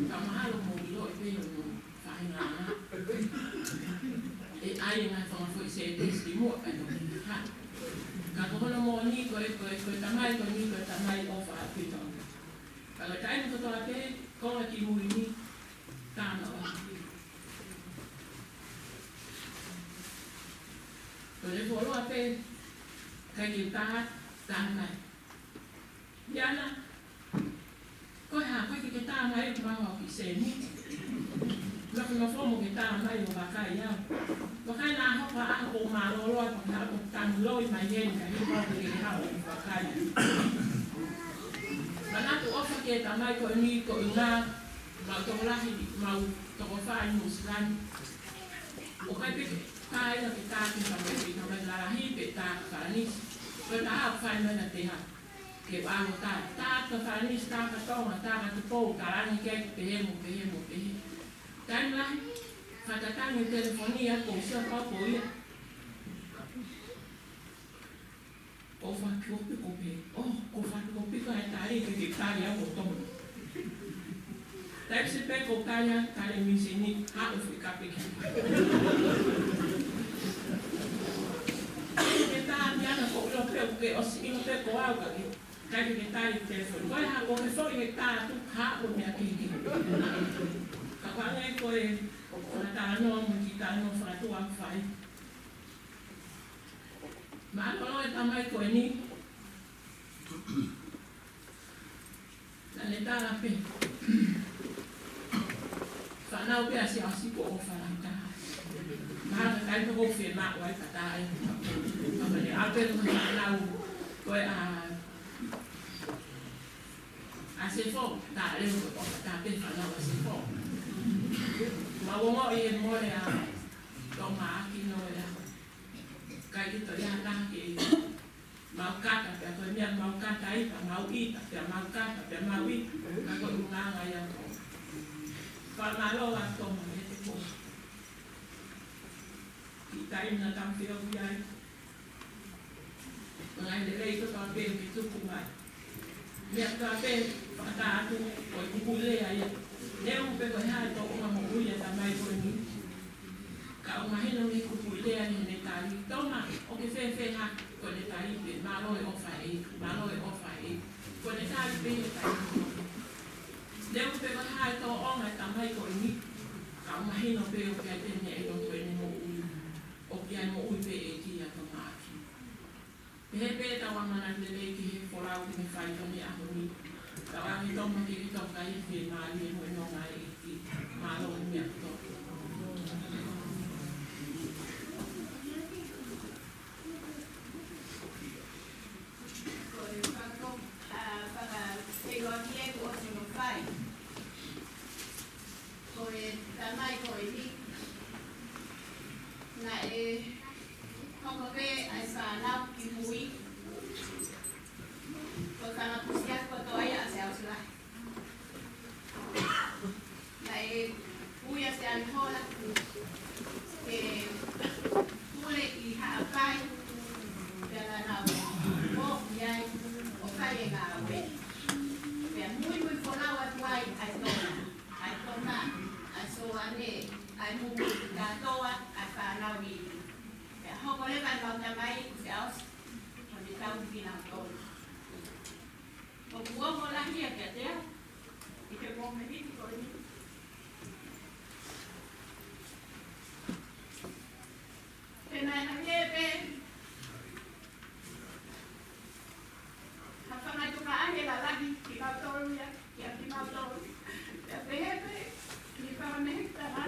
ka mahalo mo i loi whe o whahinga ana. E ai ngai whangafoi se testi mua ka no ha. Ka kohono mo ni koe tamai ko ni koe tamai o whaapitanga. Ka le tainu katoa te, konga ki mui ni, tāna o. Ko le wholoa pe, kai ki tahat, tāna. Iana, koe ha, koe ki tāna e mawa ki se ni. Laki mafomo ki tāna e o wakai au. Wakai nā hopa aha o māroloa, pa o tānu loi mai yen, ka hi wau ki hao i wakai. Manatu ofa ke tamai ko ni ko ngā, mau toko lahi, mau toko whai muslani. O kai peke, kai na ki tāki tamai larahi pe tāka wharanisi. Koe tā hao whai mana te ha. Ke wāmo tā, tāka wharanisi, tāka tonga, tāka tupou, karani kei pehemu. Taim lahi, whatatangi telefonia ko sia papo ia. O whakiwopi ko pe, ko whakiwopi ka e tāri ke te kāri au o tonga. Taim se pe ko kāria, kāre misi ni, hao whikape ki. Ke tā ke o si ino te ko au ka ki kai ke tai te fo ko ha ko ke fo i ta tu ha o me ki ki ka wa ngai ko e o na ta no mo ki ta no fra tu am fai ma ko no e ta mai ko ni na le ta la pe fa na o pe asi asi ko o fa la ta ma kai ko fe ma wa ta ta ai ma le a pe ko na o ko a se fo ta le ko ta pe fa na o se fo ma wo mo e mo le a to ma ki no ya kai ki to ya na ki mau kata pe to ni mau kata ai ta mau i ta pe mau kata pe mau i ka ko nga nga ya ko pa na lo a to ma e te ko ki tai na tam pe o ya ngai le le to ta pe ki tu ku mai me ta pe pa ta tu ko ku le ai ne un pe ko ha to ko mo u ya ta mai ko ni ka o ma hino ni ku le ai ne ta ni to ma o ke fe ha ko le ta i pe ma lo e o fa e ma lo e o fa e ko le ta i pe ta ne un pe ko ha to o ma ta mai ko ni ka o ma hino pe o ke te ne e o ko ni mo u o ke ai mo u pe e ki ya to ma he pe ta wa mana le le ki he fora o me fai to ni a ho ni ta wa ni to mo ki to ka i pe ma ni mo no mai e ki ma lo ni a to không có cái ai xả nào cái mũi có cả là bút giác có tôi ở xéo xíu lại mũi ở xéo thôi là cái mũi này thì hạ vai là nào bộ dây ở vai này là về về mũi phố nào ở vai ai tôm nè ai xô anh này ai mua cá tô ai phá nào đi họ có lẽ bạn vào nhà máy sẽ còn đi tao đi làm rồi một bữa mua lá nhiều kẹt thế thì cái bông này biết rồi thế này nó nghe về thằng này chúng ta hay là lá đi thì bao tôi nhá thì bao tôi để về hết đấy thì bao này hết cả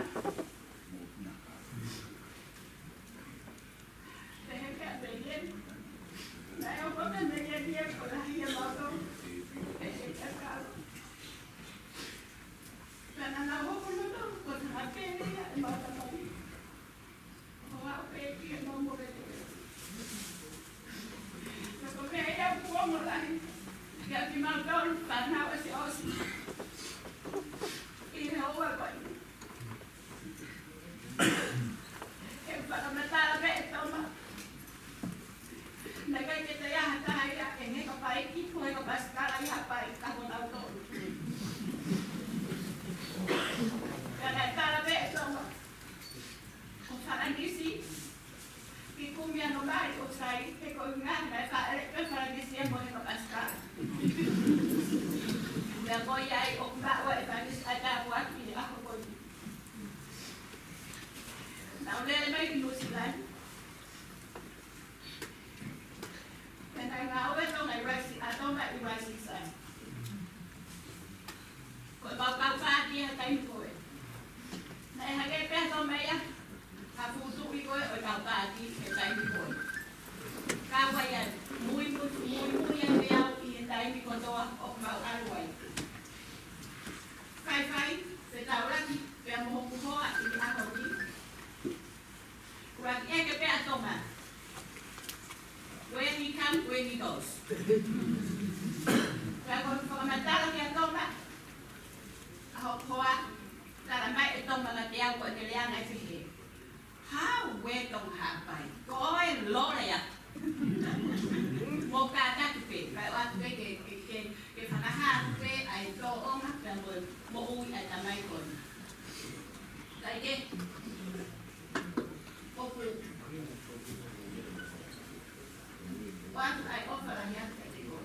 What I offer a young people.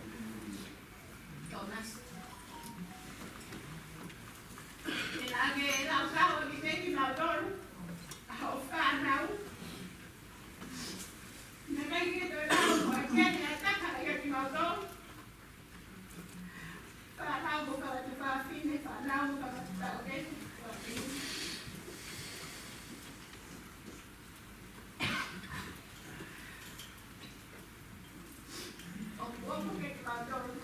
Thomas. And again, I'll tell you, maybe my daughter, I'll find out. Nagay ito lang, magyan niya, kakalaga ni my daughter. Para mo ka ito pa, fini, para mo ka ito, okay? Hãy subscribe cho kênh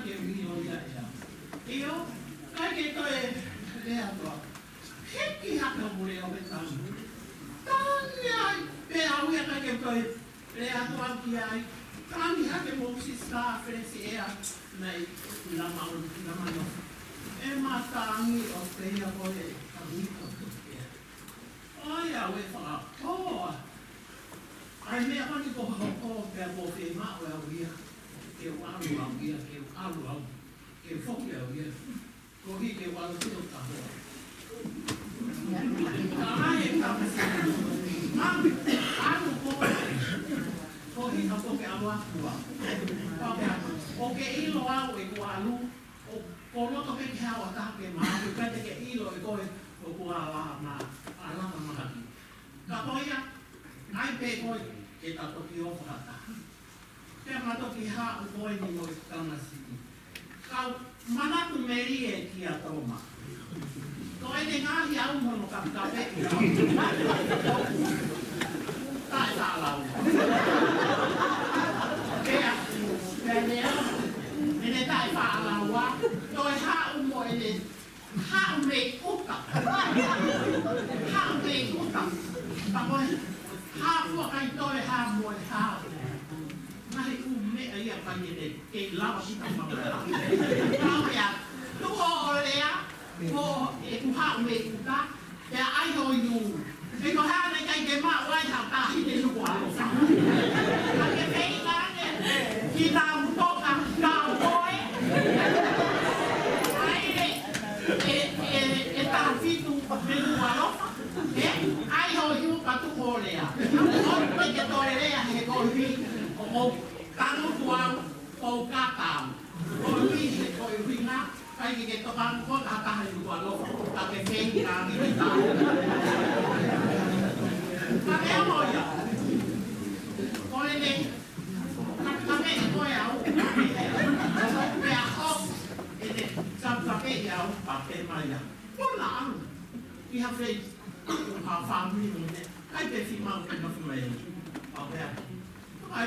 Ghiền Mì Gõ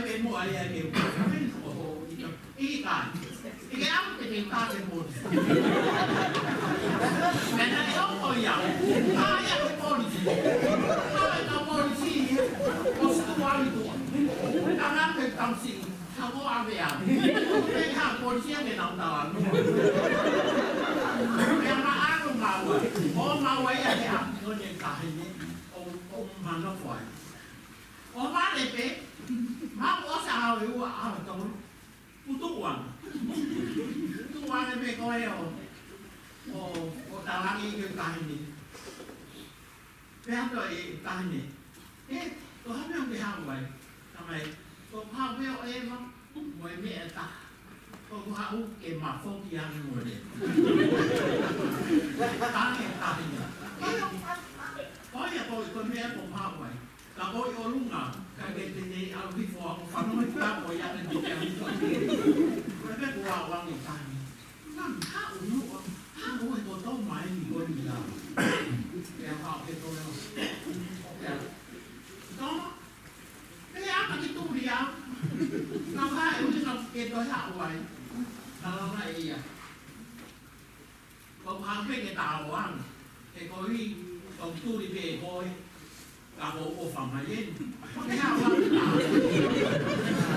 để không bỏ lỡ những video hấp dẫn. ko ave a. Pe ha polisia ke na ta no. Pe ma anu ma wa. O ma wa ya ya. No ne ka ni. O ma no foi. O ma le pe. Ma o sa ha u a to. Putu wan. Putu wan pe ko e o. O ta la ni ke ka ni. Pe ha to e ka ni. Ko ha me pe ha wa. Ta mai. Ko ha me o e ma. Mo me ta. Ko ha u ke ma fo ki an mo le. Ta ni ta ni. Ko ya ko me ko ha wa. La ko o lunga. Ka ke te ni al vi fo ko fa no ta ko ya ni te ni ko. Ko pe ko wa ni ta ni. Nam ha u nu ha o e to mai ni ko ni la. Pe ha pe to no. Toma. Cái áo mà cái tu đi áo, nào hai cũng như nào kẹt đói hạo vậy, nào này à, còn hàng cái tàu ăn, cái coi đi, còn tu đi về coi, cả bộ phẩm mà lên, cái hạo ăn tàu,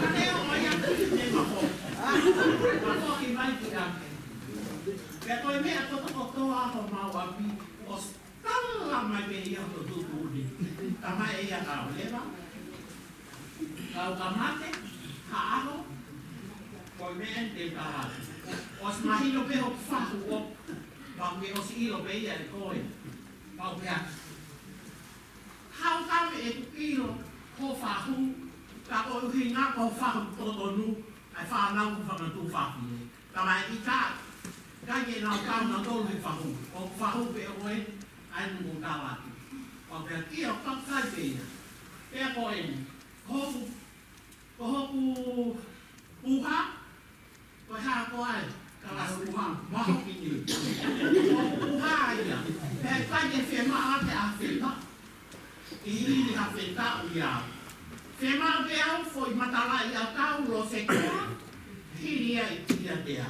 cái đeo hỏi ăn lên mà bộ, mà có kim mai thì làm, cái coi mẹ có to mà vào đi, có tăng làm mai về yêu tu đi, làm mai yêu tàu lên đó. Kalau kamate, haaho, koi men te tahan. Os mahilo pe hok fahu op, bang me os ilo pe ya koi, bang pe. How come e ilo ho fahu, ka o hinga ko fahu totonu, ai fa na ku fa tu fahu. Kamai ika, ka ye na ka na to le fahu, o fahu pe oi, ai mu ta la. Bang pe ki o ka sai pe. Pe koi, ho có cu khác có ha có ai cả là cu hàng bao cái gì cu hai nhỉ cái cái phim mà ăn thì phim đó ý thì là phim tạo gì à phim mà béo phổi mà ta lại là cao rồi sẽ quá khi đi ấy thì là béo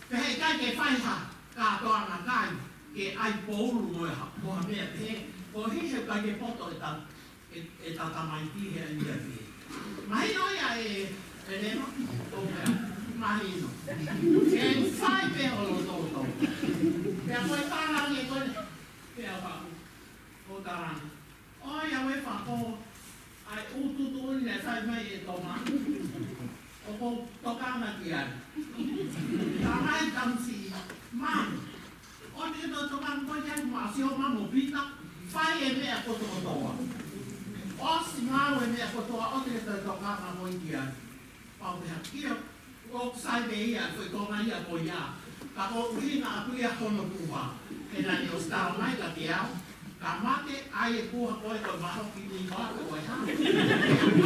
cái phải hả cả toàn là cái ai bố rồi hả bố mẹ thế bố hết cái bố tội ta e tatamaiti he ia fi. Mai no ia e no o mai no. E fai pe o lo to. Pe ko ta na ni ko pe ba o ta ran. O ia we fa ko ai u tu ni sai mai e to ma. O ko to ka na ki an. Ta mai kam si ma. O ni no to man ko ya ma si o ma mo pita. Fai e me a ko to. Os mau e mea kotoa o te tau kama mo india. Pau te hakia, o sai me ia, koe tonga ia ko ia. Ka o uhina a kuia kono kuha. E nani o stau mai ka te au. Ka mate ai e kuha koe koe maho ki ni koa koe ha.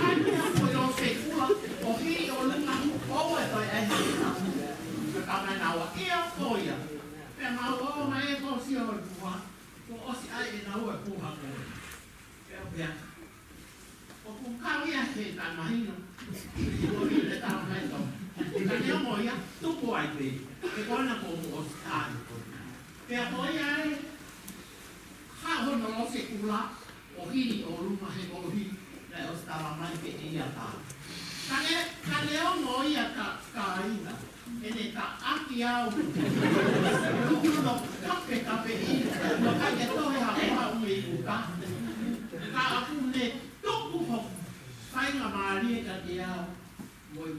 Ai mea koe o se kula, o hi o lunga, o e toi e hei ha. Ka mai naua, ia o koia. Pea mau o mai e ko si o e kuha. Ko osi ai e nau e kuha koe. Pea pea. O kung kawia he ta mahino. O hi le tau mai to. Ka neo moia, tupu ai te. E kona ko o stai. Pea koia e. Ha hono o se kula. O hini o luma he o hi. Le o stava mai pe ia ta. Ka neo moia ka ina. E ne ta aki au. No kape i. No ka ke tohe ha koha ui uka. Ka aku ne. Tuku hok, whai ngā maari e ka te au, moi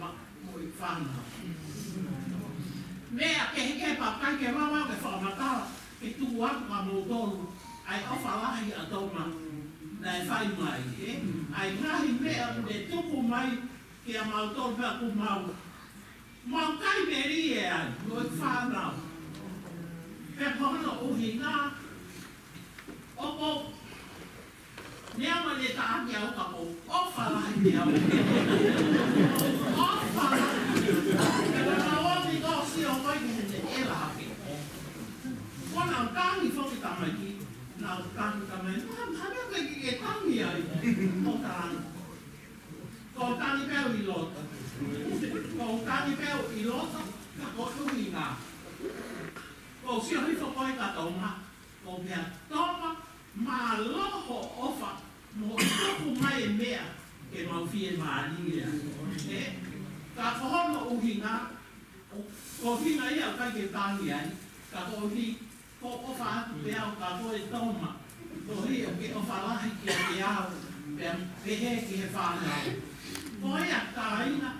whanga. Mea ke heke papai ke wawa ke whamatara, ke tuku aku ka mōtoro, ai ofa lahi a tōma, nei whai mai, ai ngahi mea ne tuku mai, ke a mautoro pēr ku mau. Mau kai meri e ai, moi whanau. Pe pono uhi ngā, opo, Nea ma le ta ake au ka o whala hei au. O whala. Kena na omi ko si o mai ki hene e la hake. Ko nau tangi whoki tamai ki. Nau tangi tamai. Hana koe ki e tangi ai. Ko tangi. Ko tangi pēu i lota. Ko tangi pēu i lota. Ka ko hui ngā. Ko si o hifo koe ka tonga. Ko pia toma. Ma loho ofa mo toku mai mea ke mau fie maari ka kohono uhina ko hina ia kai ke tangi ai ka ko hi ko o fa te au ka ko e toma ko hi o ke o fa la ki ke au pe he ki he fa na ko ia ka ina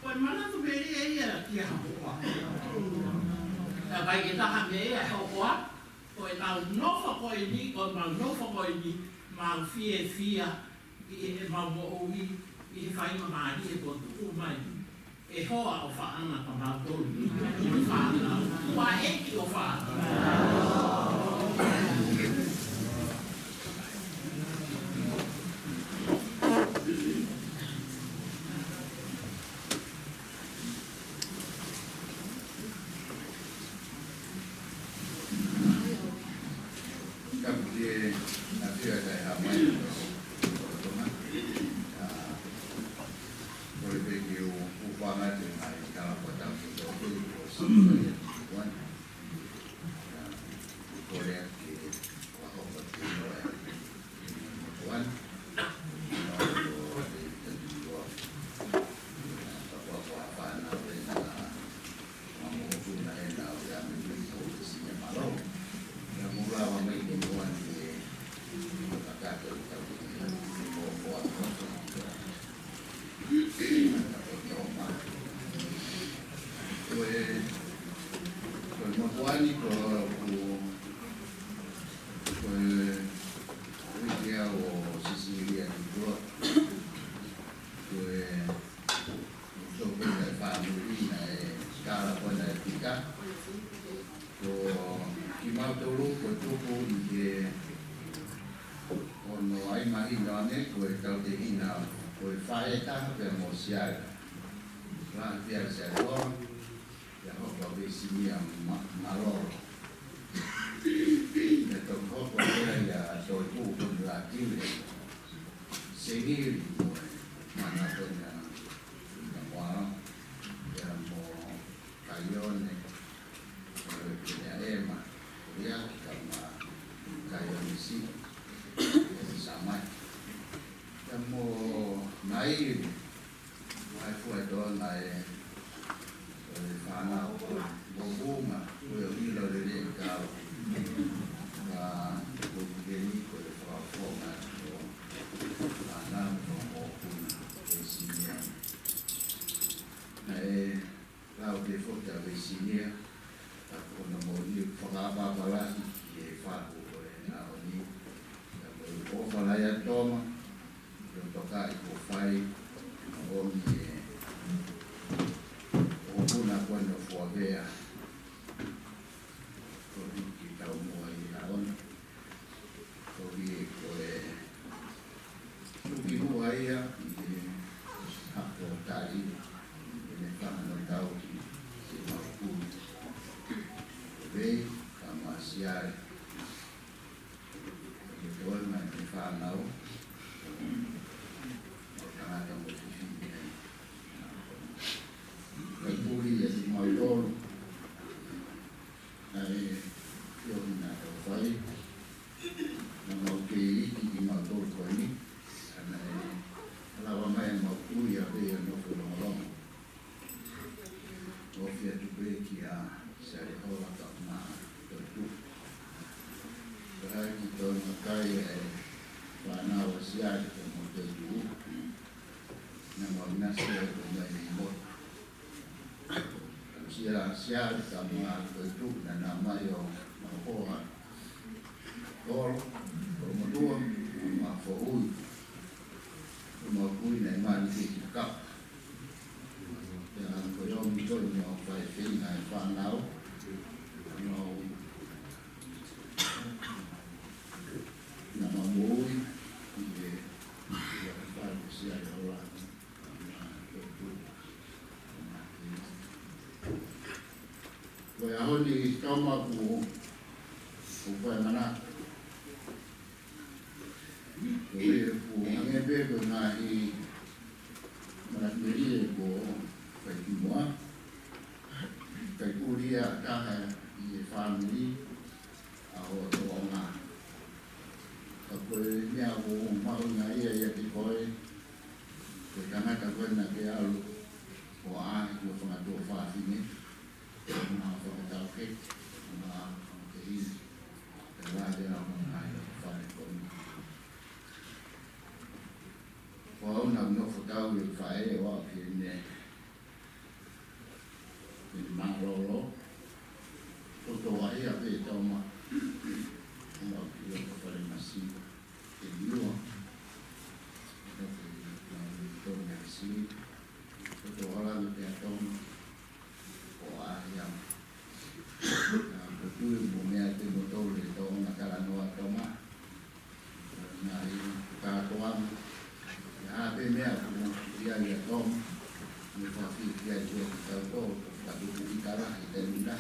ko mana tu be ia ki ha ko ka kai ke ta ha me ia ko ko e tau no fa ko i ni ko ma no fa ko i ni ma fia e ma mo o i fai ma ni e ko tu mai e hoa o whaanga ka mātou i whaanga. Wa eki o whaanga. Siar kama itu dan nama yo mahoha kor komodo ma foi ma kui na man ki kap dan ko yo mi to no fai fin na fa nau no na ma moi e ya fa sia yo la Koe ahoni kaumaku o koe mana. Koe ku angebe ko nga i manakmeri e ko kai kimua. Kai kuria taha i family a o toa nga. Ka koe mea ko mahu nga ia ia ki koe. Koe tangata koe na ke alu o ahi kua whangatua whāwhine. Mga whakatau ke, mga te hini. Te rāde au mga ai o whare koni. Ko au na nofo tau i whae e wā ki ne. Ki Maroro. Toto wahi a pe tau ma. Nga o ki o whare masi. Te niua. Toto wala ni te atong o ahiam. Kutui mo mea te motoro le tō ngā karanoa toma. Ngā i kātoam. Ia hape mea kumu ia i atom. Ni whawhi kia i tua ki tau tō. Katu kuki kara i te luna.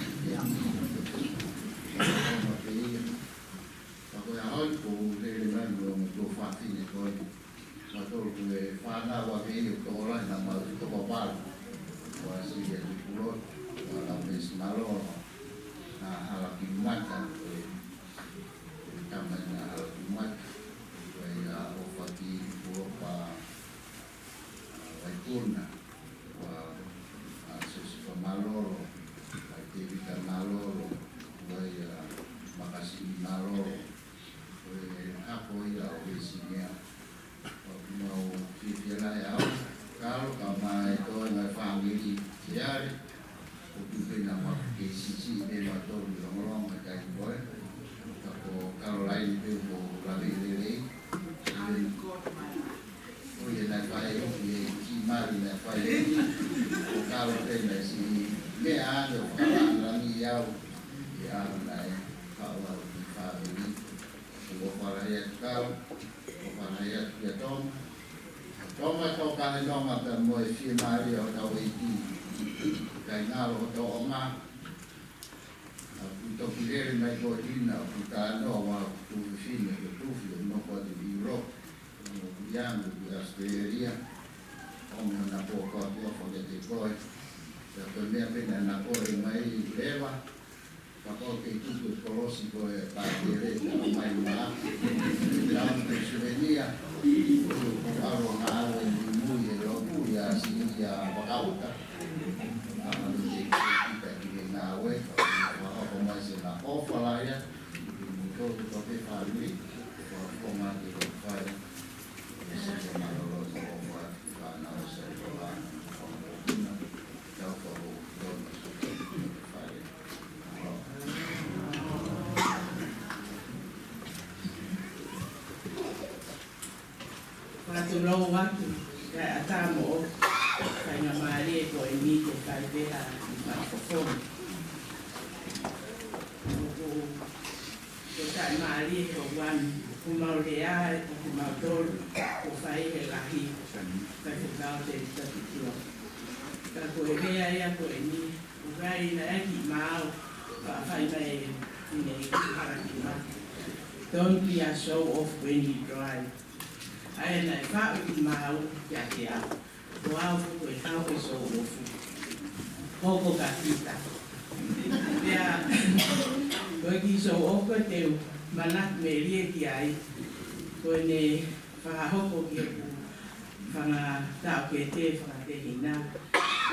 Kama pe ia. Whakoe a hoi ko lele mai mo mo tō whawhi ne koe. Matoro kue whānā wa mei o tōra i nā mau i tō paparu. Wa si e tu kurot, wa la mes maloro. Nā hala ki mata, koe tama i nā hala ki mata. Koe a ofa ki kuropa waikuna. Wa sesipa maloro, ai te vita maloro. Koe makasi maloro. Koe hapo i a oesi mea. Mau whiwhira e au, karo ka mai toa ngai whangiri te are, o kuwhina maka ke sisi e matoru i rongrong e kai koe, ka ko Caroline pe ko lawe lelei, o ye nai whae o ye ki mari nai whae o karo pe nai si me ane o whakarangi i au, i au nai whaua o ki whawiri, o wharahea karo, o wharahea ki a toma, Toma tō kāne nonga pe moe whia maari o tau e ti. Kai ngāro o tō o ngā. Ku toki rere mai tō tina, ku tā noa wā ku whine, ku tuwhi o noko atu i Europe. Ku iangu ku Australia. Omi o nā pōkā tua whake te koe. Ka koe mea pena nā kore mai i lewa. Ka koe kei tuku korosi koe pātere nā mai maa. Nā me souvenir. Aro ngā awe ni mui e ropu i a sini i a wakauta. Nā manu te kita ki e ngā awe. Wahako mai se ngā ofalaia. Tōtu ka pe whārui. Wahako mai te whai. E se te maroro te ofai. Whanau se te whana. Whanau. Tau whaho. Tōna su te whai. Whatu lau watu, kai ata mo o, kai ngā maare e koe ni te kai wea i whakofonu. Ko kai maare e ko wani, ku mau rea e ku mau tolu, ko whai he lahi, kai whakau te tapitua. Ka koe rea ea koe ni, ku kai na eki mau, ka whai mai e nei ki haraki mati. Don't be a show off when you drive. Ai nei whao ki mau kia te au. Ko au ko e tau e so ofu. Koko ka kita. Pea, koe ki so ofu teu manak me rie ki ai. Koe ne whahoko ki e ku whanga tau ke te whanga te hina.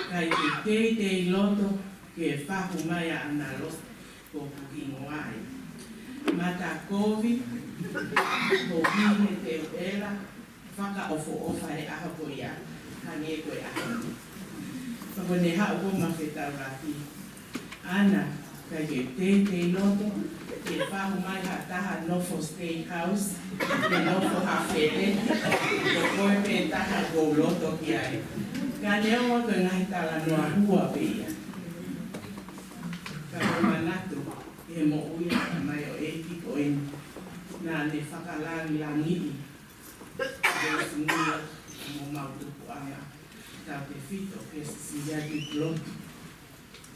Kai te te loto ke whahu mai a ana loto ko puki ngoai. Mata COVID, ko hihe te uela, whaka ofo ofa e aha ko ia, hangi e koe aha. Whako ne hao ko mawhetau raki. Ana, kai ke te loto, ke whahu mai ha taha nofo steakhouse, ke nofo hawhete, ko koe pe taha ko loto ki ai. Ka leo mo koe ngahi tala noa hua pe ia. Ka ko manatu, e mo uia mai o eki ko e nā ne whakalangi langi i. E sungia mo mautupu anga. Tau te whito ke si atu plotu.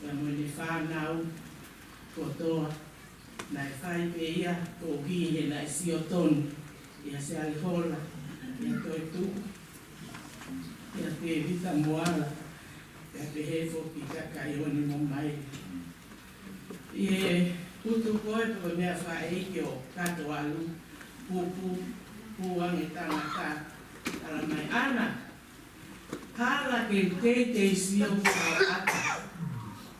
Ia mo ne whanau kotoa. Nai whai pe ia ko hihe nai siotonu. Ia se alihola. Ia toi tu. Ia te vita moala. Ia te hefo ki kakai honi mo mai. Ie putu koe po mea whae ki o kato alu, pupu, puang e tangata, ala mai ana, Hala ke sio ka ata.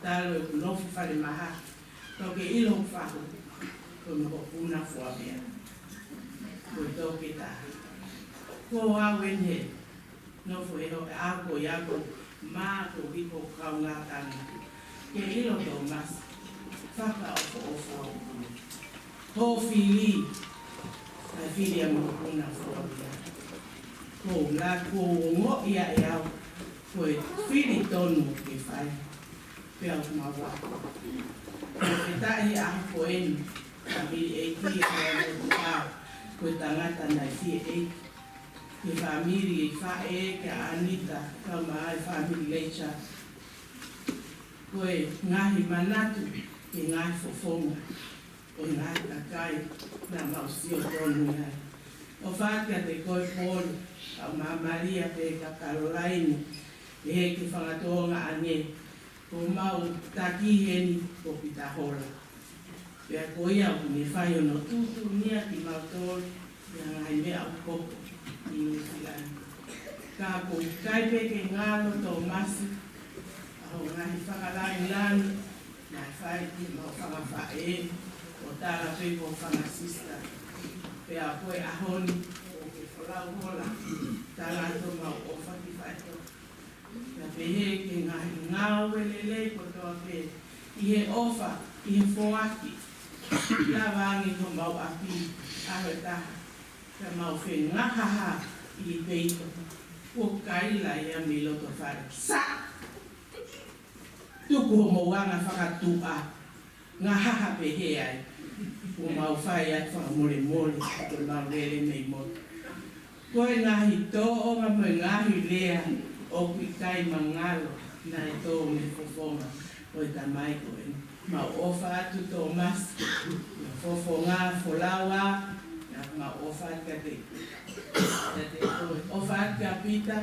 Talo no fa le maha. To ke ilo fa ko no una fo bia. Ko to ke ta. Ko a wenye no fo a ko ya ko ma ko ki ko ka nga ta ni. Ke ilo to mas. Fa ka o. Ho fili. La fili a mo una fo bia. Ko la ko mo ia ia ko fili tonu ke fai pe au mawa ko ta ia ko en kami e ki ka ko tangata na si e ke family fa e ke Anita kama ai family lecha ko ngahi manatu ke ngahi fofonga o ngahi takai na mausio tonu ai o fatia te koi polo a Maria pe ka Caroline e ke whakatonga ane ko mau taki heni ko pita hola pea ko ia o me whai ono tutu nia ki mau tol ia ngai mea au koko i Nusilani ka ko kai pe ke ngalo to masi a ho ngai whakalai lani na whai ki mau whakawhae o tala pe ko whakasista pea koe ahoni lau hola tala to mau ofa ki faito na pehe ke ngau welele ko to pe i he ofa i he foaki la vangi to mau api aheta ka mau fe ngahaha i peito o kai la ia milo to fare sa tu ko mo wanga whakatua ngahaha pehe ai o mau fai at whakamore mole to mau wele mei mole koe ngahi tō o ngā mai ngahi lea o kui kai mangalo na e tō me fofonga o e tamai koe. Ma ofa atu tō mas, na fofonga, folawa, na ma ofa atu ka te koe. Ofa atu ka pita,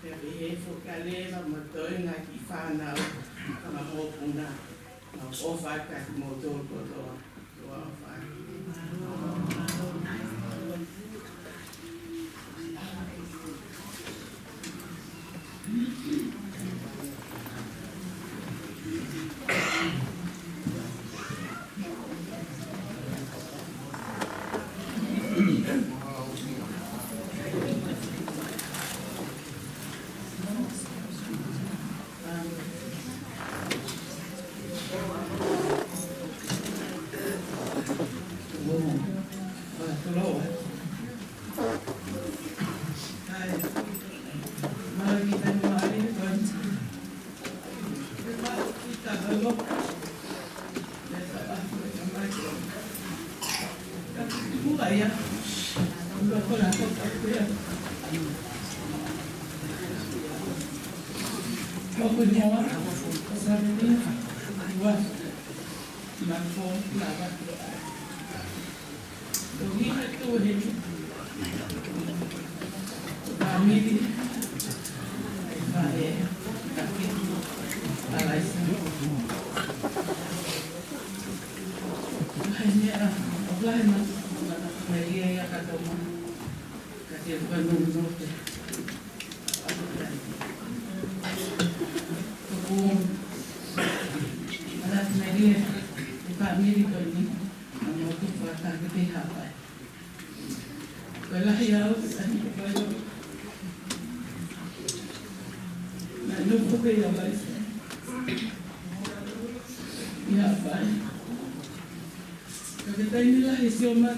te pehe fokaleva, ma toi ngā ki whanau, ka ma hopuna. Ma ofa atu ka ki motor kotoa, toa ofa atu.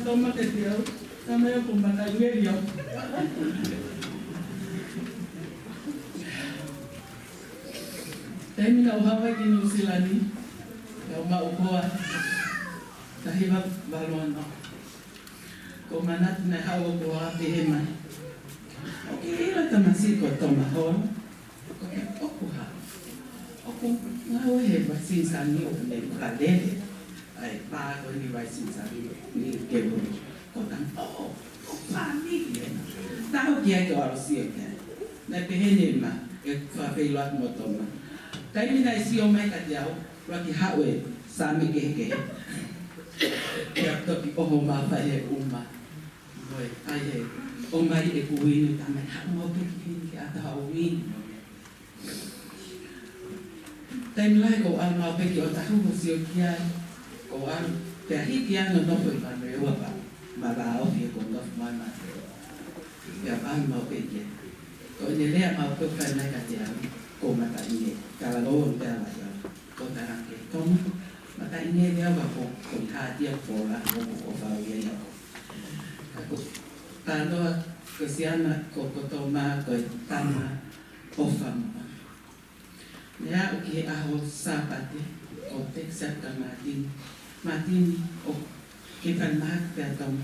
Toma que te hago, dame yo con batalla. Termina o Hawaii ki Nusilani, o Maupoa, tahiwa balona. Ko manat na hawa ko hape mai. O ke ila tamasiko toma hoa. Ko ke oku ha. Oku ngawe he basi sani o me kalele. Ai pa ko ni basi sani ni ke bo. Ko tan o família. Tao que é que ora se é. Na pehene ma e fa pe lo mo toma. Termina esse homem que diabo, para que hawe sami que ya toki oho ma fa e uma. Ai e o mai e kuini tamai ha mo pe ki ata ha win Time lai ko al mau pe ki o tahu ko sio kia ko al te hi kia no no foi pa me wa pa ma ba o fi ko no ma ma ya al mau pe ki ko ni le mau pe ka na ka dia ko ma ta ni ka la go ta la ya ko ta na ke ko ma ta ni dia ba ko ta dia ko la ko fa ye ya ko ta no ko siana ko to ma ko ta ma o fa ya oke aho sapate o texat ka matin o kipan mak petong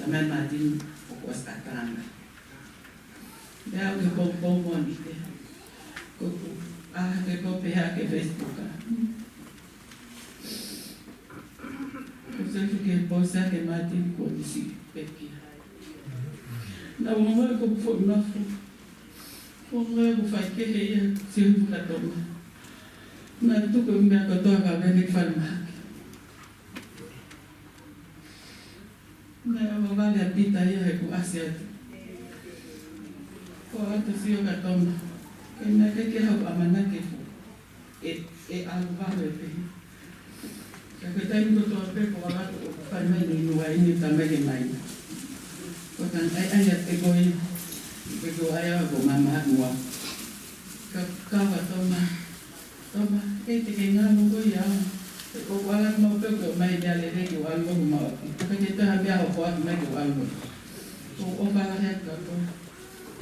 taman matin o was atana ya oke bom mon ite ko ke po pe ha ke Facebook ka ko se ke posa ke matin ko disi peki na mo ko fo na fo ko fai ke he siu ka to na tu ko me ka to ka be ni fal ma na mo vale a pita ya ko asia ko ata siu ka to ke na ke ha amana ke fu al vale pe ka ke tai ko to pe ko ala ko fal ma ni no ai ni tambe ke mai ko tan ai te ko Begitu ayah ko mama mua kawa toma tinggal nunggu ya ko wala mo pe ko mai dale de ko algo mo ko kita habia ko mai ko algo ko o ba ha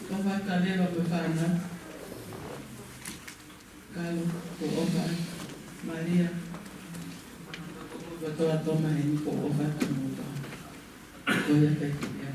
ko ba ka le ba fa na kalau ko o ba Maria ko to toma ni ko o ba ko ya pe ya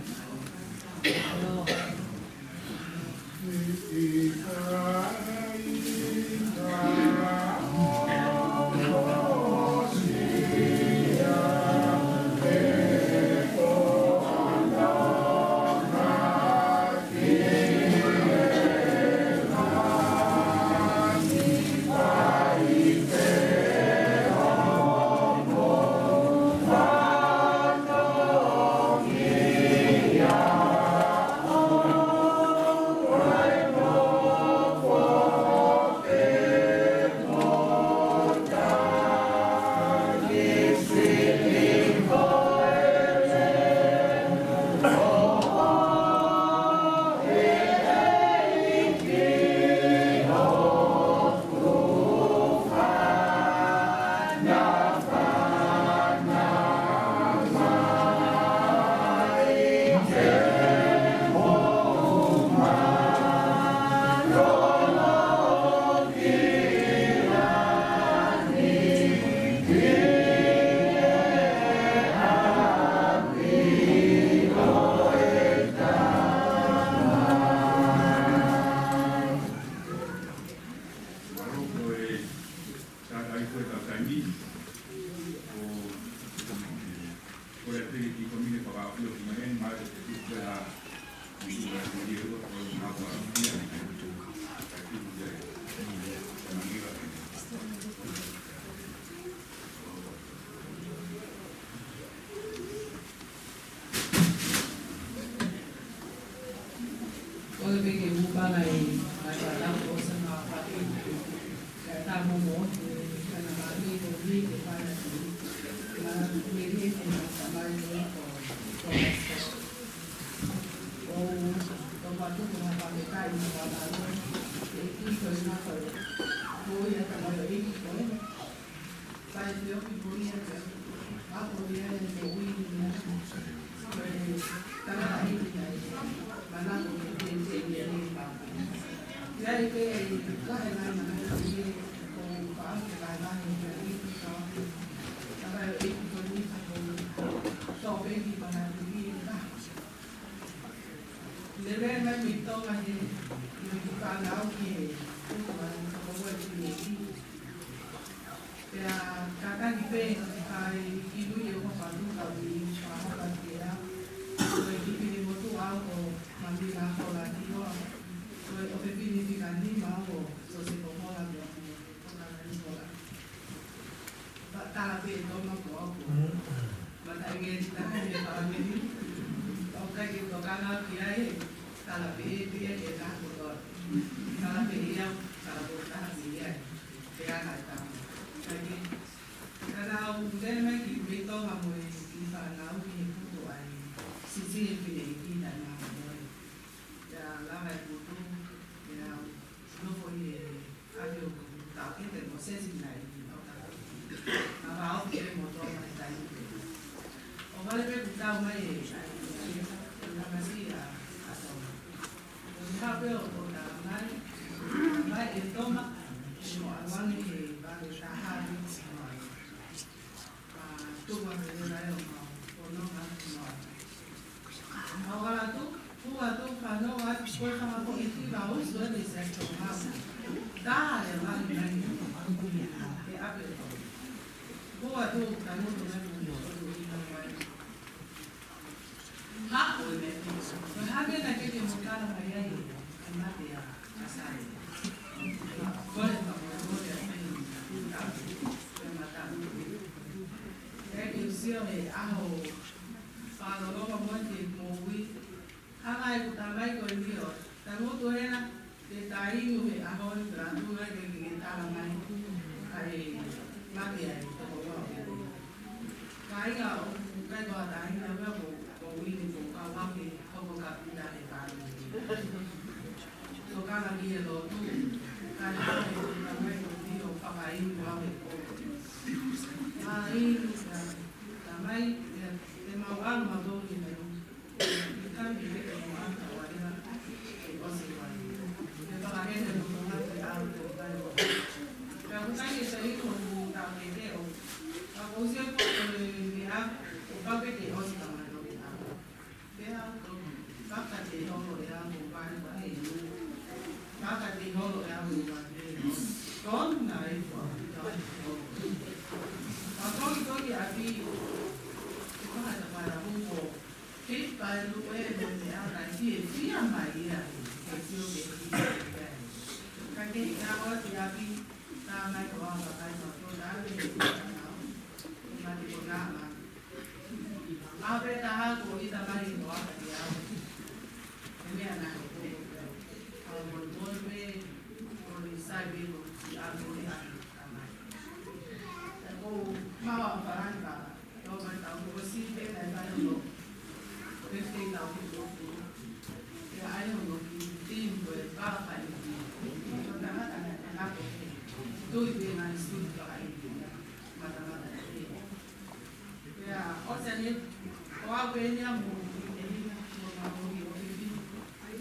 te ana e tau. Kai Karau dele mai ki beto ha mo ki fa na u ki puto ai sisi ki le ki na na mo ya la va puto ya no foi avio ta ki te mo se si na i no ta na va o ki mo to na ta i o vale pe puta mai na masi a to o ha pe o na mai e toma mo alwani e va le ta ha tuwa nila yo no na no ahora tú no vas por favor con ti va a usar de sexto más dale va a ir que abre tú también no ha oye pues ha bien que te montar a allá y mate a casar con el favor de e aho whanoroa moe te mōwi. Hanga e kuta mai koe mio. Ta motu hena te tainu he aho i grandunga ke tala mai. Kai maki ai toko wao. Kai ngā o kai koa taina mea ko wini ko ka waki hoko ka pita e kāna. So kāna ki e lo tu. Kai hanga e kuta mai koe mio whakainu wao e ko. Ai mai te maualu matori me i kambi me te moanta o aina e osi wai. Me whakahene no tōna te aru te utai o. Pea kutai e sa iko ni tau ke te o. A kousia ko me a o kape te osi tamai no ke aru. Pea o kaka te holo e a mo pai wa e iu. Kaka te holo e a mo wa e iu. Tōna e kua. A toki a pi para un po que para lo puede donde ahora sí fía María que yo que ahora ya vi está mai ko anga kai no to da le ma ti ko na ma abre ta ha ko i ta mai no aka ya me ana ko a mo volve ko i sai bi ko a mo ni a mai ko ma wa para ka over the city and I don't know 15,000 people. Yeah, I don't know. Team with Baba and so that and after do it when I stood for Madame. Yeah, also if or when you move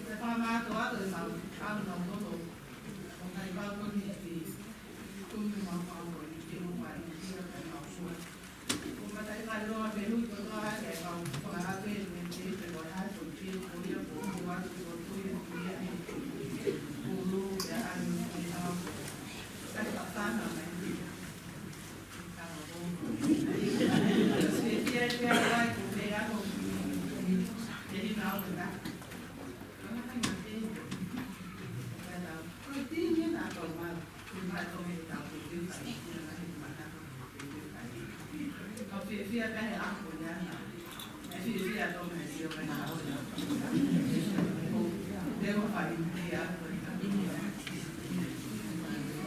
the farmer to others out of Nono. I got one hit the Kumma Power, you know, my dear and Tại sao lo về nuôi con lo để vào và hai bên mình chỉ phải gọi hai tổ chức của địa phương của quan của tôi địa của lu để ăn cái tập tan là này sẽ chia chia lại của để ăn một để đi nào được ta nó hay mà đi cái nào cái tí như là còn mà phải không hiểu tạo thì cứ phải Fia kai a ko ya na fia to me si o na o de mo fa ni ya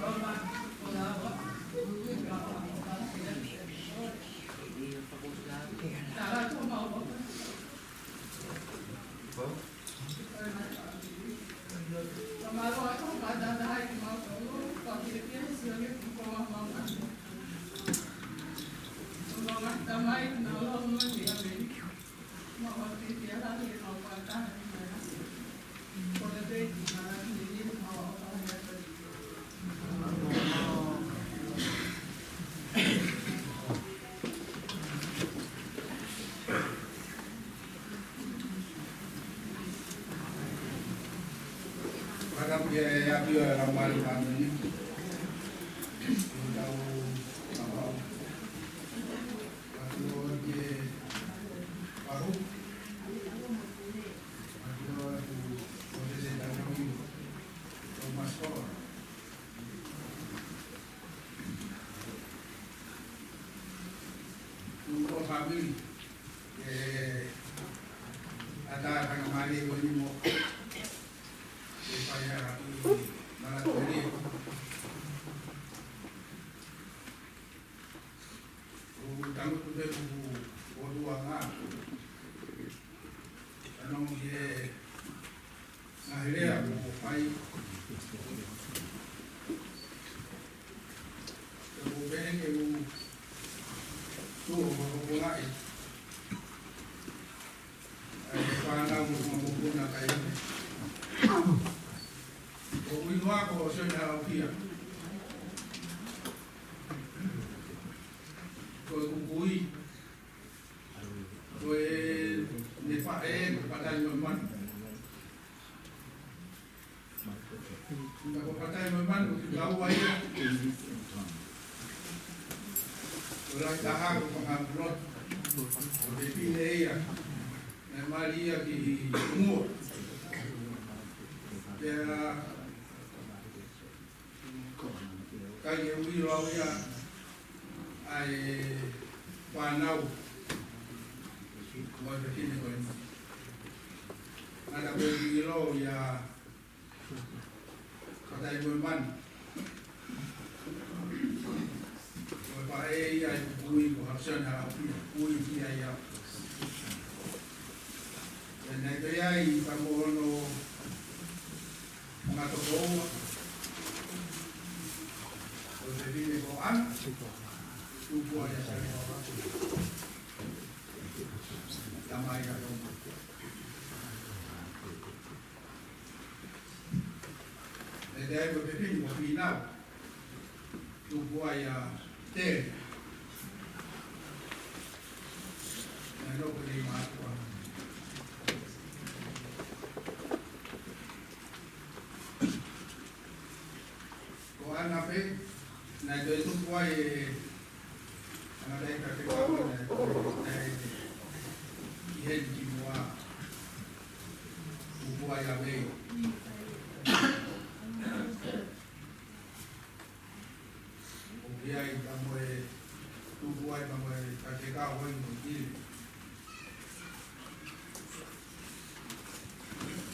Roma ona ba ta to ma o ma ro ko ma da da ai ma ko ki ke si o ko ma ma Tamai na lo mo ni a me. Ma o ti ti ala ni o pa ta ni na. Ko de te na ni ni ma o pa ni ta. Madam ya biar ramal kami. Family, ada pengamali ini mau supaya malah tadi Ahirea mo pai. Mo bene ke mo tu mo ngai. Ai pana mo na kai. O winwa ko so na pia. Ko kui. Ko ne fa pada man. Nggak pakai memang tahu aja. Orang tahan pengambilot, dipilih ya. Memang dia di umur. Dia kayak wirau ya, ai panau. Mau begini kan? Ada wirau ya. Kata ibu man, bapak ayah ibu ibu harusnya ibu ayah. Dan ayah ibu kamu ono mengatur bawa, jadi ni bawa ibu ayah saya damai kalau. Deve beber no final do Goiá ter na nova de Márcia. O ano pe na do itu Goiá na década de 40 na ia de Goiá o Goiá veio. Ai kamu tu buat kamu kakek kau yang begini,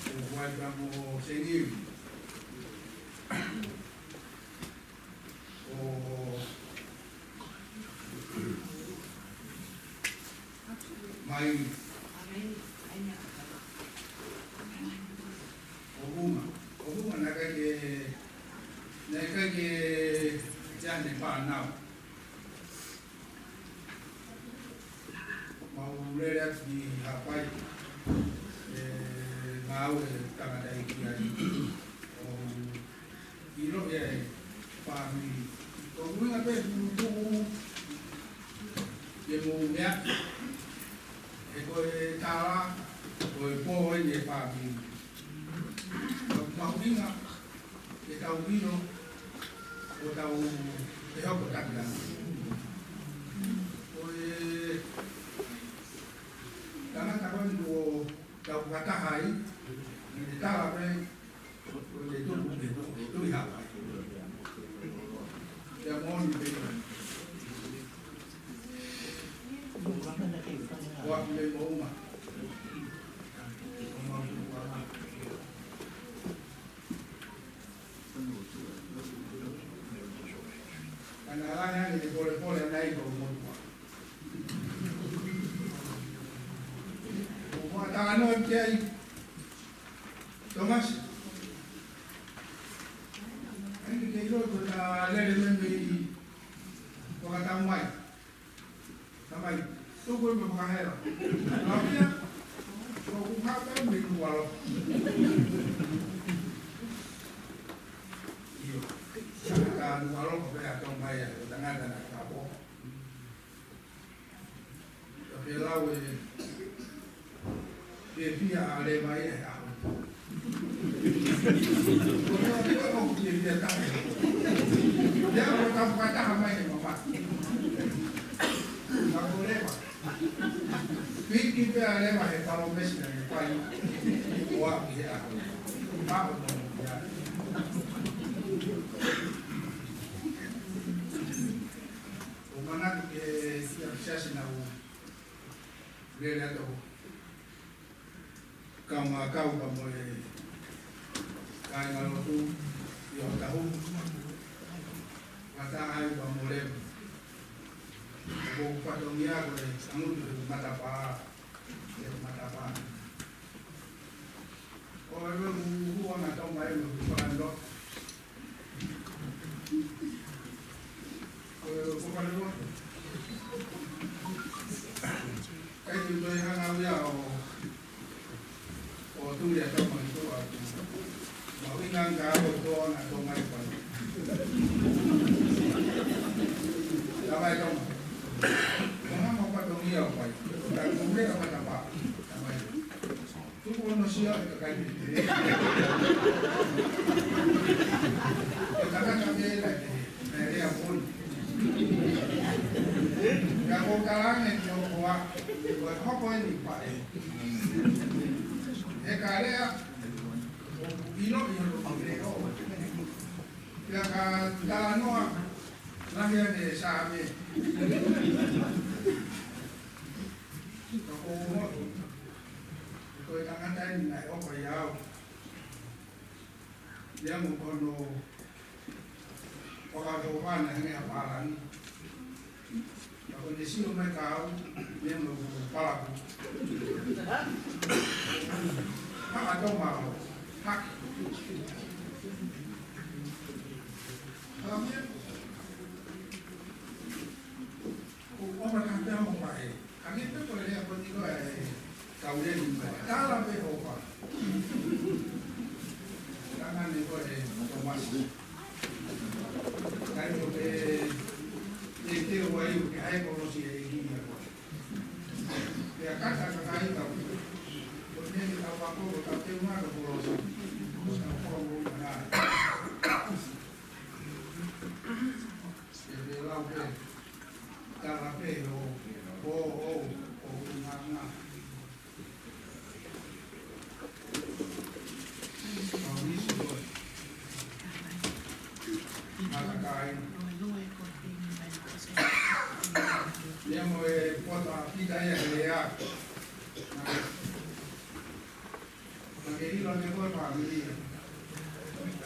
tu buat kamu sendiri, oh main, oh bunga nak ke jangan panau, mau lihat di apa mau tangan dari kiai, oh ilo ya pami, oh gue apa buku, dia mau lihat, gue cara, gue poin dia pami, mau bingung, dia tahu bingung. O tahu dia apa tak dah. Oi, karena kawan tu tahu kata hai, dia tahu apa, itu apa. Dia mau ni buat dia mau mah. Anak-anak ni boleh naik ke umur. Umur tangan orang kiai, Thomas. Ini kiai lo tu dah ada membeli orang tamai, tu pun bukan hal. Tapi ya, kau bukan kan berdua lo. Jangan kalau kau atau bayar, jangan ada apa. Tapi lalu dia ada bayar. Kau dia tak. Dia bertamu kata hamai ni mama. Kau boleh pak. Fikir dia ada bayar kalau mesti ni pai. Wah dia. Apa tu dia? Mana que se hace na o relato como acá como cae lo tu yo tahu mata ai como le o patomia ko anu mata pa atau mai bukan lo. Bukan lo. Cái chúng tôi hàng năm giờ tu để cho mình tu ở bảo cái ngang cá của tôi là tôi may còn đã bay không nó không có đồng nhiều vậy là không biết là phải làm bảo chúng tôi nó xưa cái gì thế các cái này này là phun cái cô cá này nhiều quá rồi khó coi gì phải cái đấy á ino ya ka dalano na ya de sabe ko mo ko ta kan dai nai o ko yao ya mo ko no ko ka do ba na ne pa lan ko de si o me ka ne mo pa la ha do ma ha Ông làm cho một bài, anh biết tôi là con đi gọi cầu lên đã làm về hồ quả, các anh đi gọi trong mặt, cái một cái tiêu ấy cái hay có gì gì nhiều, để cắt ra cái tàu, một cái tàu bạc của tàu tiêu hoa của hồ sơ, tàu không có là để lao về. Cara pero mana Mauricio Malakai dia mau foto kita ya dia nanti ini lagi buat family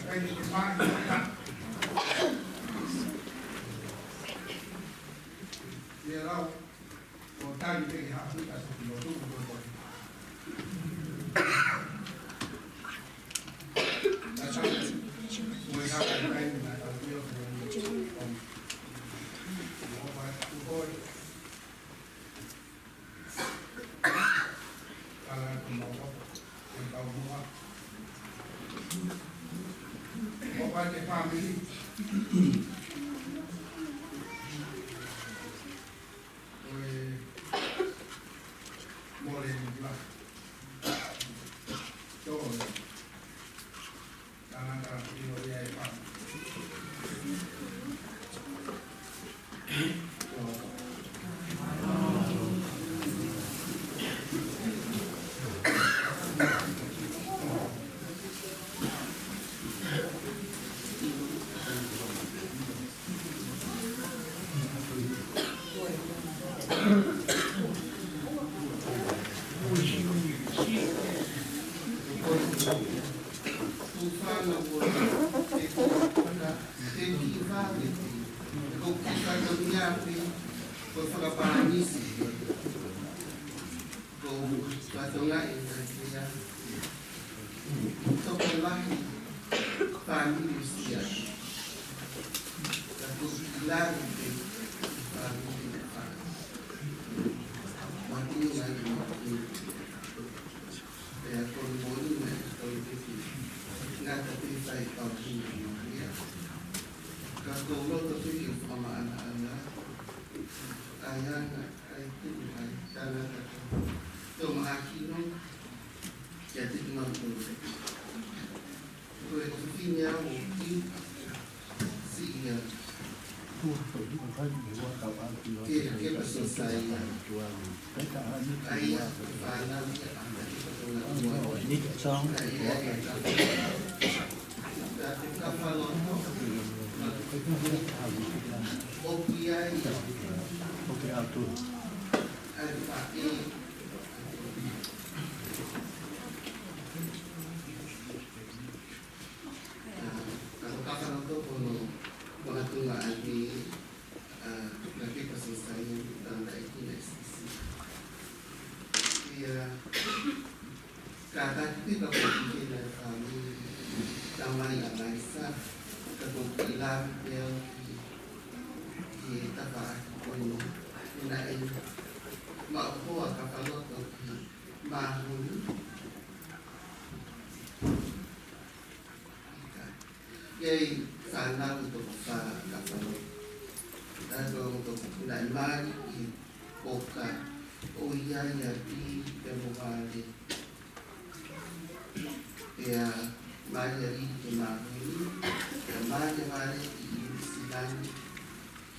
kayak di depan dia lau kota di sini harus kasih pilotu berbuat. Dasar mereka lain atau dia berbuat. Kalau mau engkau buat, bapak di family. Kata kita berpikir dari kami tamai a mai sa ka ko ila dia ki ta ba ko ni na e ma ko ka pa lo to ma hu cái khả năng của phà cả phần đã rồi của đại mai thì bộ cả ôi ya ya đi cái bộ phà thì mai ya đi cái mà cái mai cái mai thì xí lan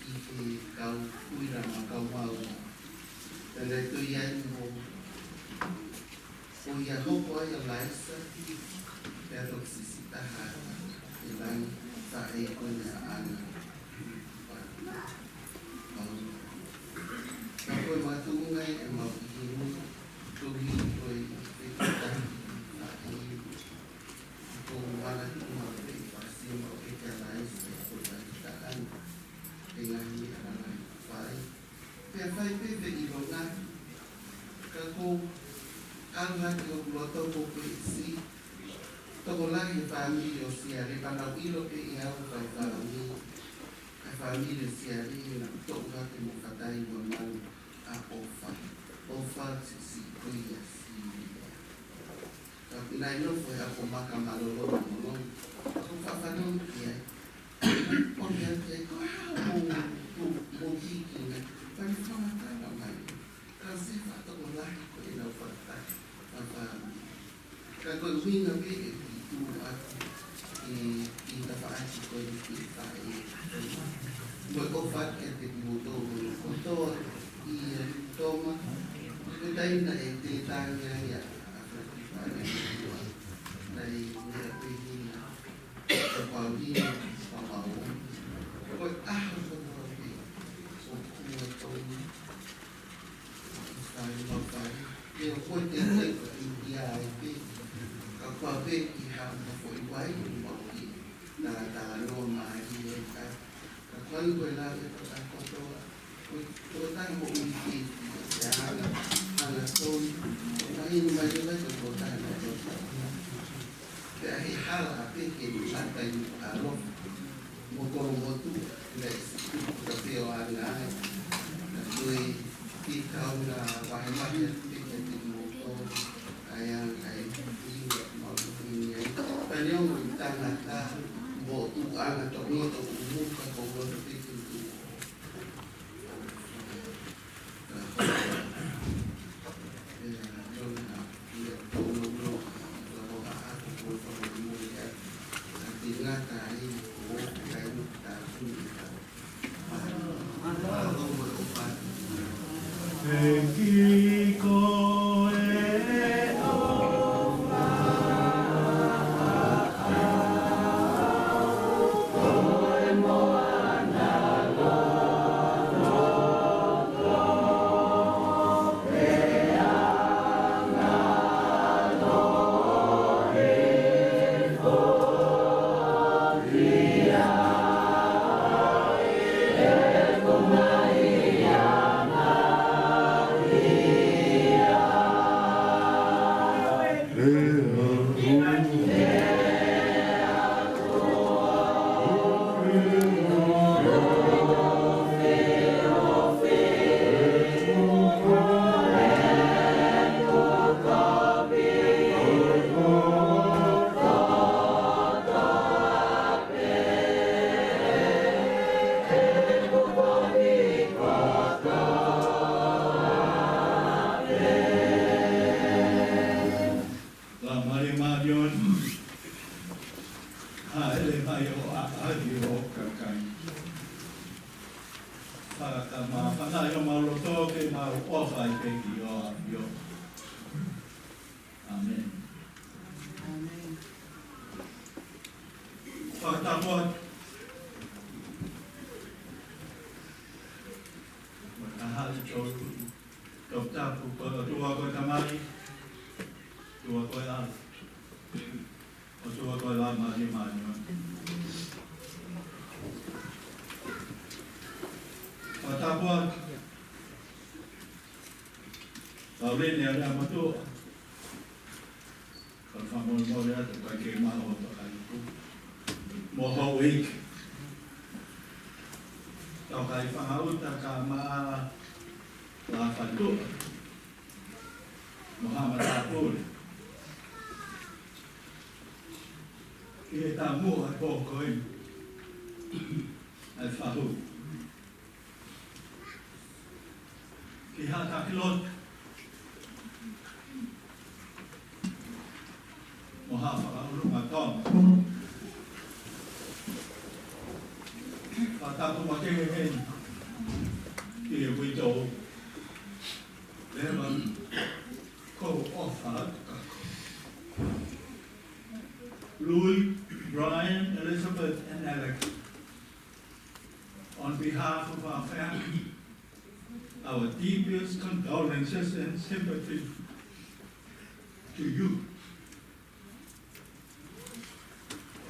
thì cầu quy là mà cầu màu tại đây tôi yên hồ ôi ya không có ya lái xe cái đồ xí xí ta hà ilang tae ko na ako matungay ay mauhimo tuhin ko ay ipitan kung wala kong mag-ipasi mag-ikalay sa pagkakitaan kailangan niya nalang fay kaya fay pepe ilong na kako ang yung loto ko si Tokolaki family osiari panau ilo ke iau kai family osiari na tokolaki mo katai mo man a ofa si kuya si tapi lain lo foi ako makamalo mo ako fafanon kia on yan ke ko mo kiki na pani famata na mai kasi fa tokolaki ko ina fata kako winga be kita faat ko kita mag-offer kaya buto i toma tayo na titang ya dari niya pwede na kapawin papawin ko ko kuya tong tayo magpay kaya ko tayo iya kapag iham na po iway mauki na talo maaari ka kapag ko lang ito ako to tang mo ulit ya ala son ay mayo na to tang na kaya hihal api kinatay alo mo ko tu les kapio ana tuloy ikaw na bahay mo ayang ay Panyong tanata bo tuang atau ni atau umum ke kau seperti itu. Ya, jona dia tolong kalau aku kalau dia nanti ngatai ko kayu tahu kita. Kalau berobat. Ekiko whamon atu kai ke maho o takaiku. Mo ho week. Tau kai whangauta ka maa la whantua. Muhammad Apur. Ia tā mua ai pōkoi. Ai whahu. Ki hata kilot. Moha whakaurunga tōma. Whatapu makehe hen. Ki e wito. Lewa ko ofa kako. Louis, Brian, Elizabeth, and Alec, on behalf of our family, our deepest condolences and sympathy to you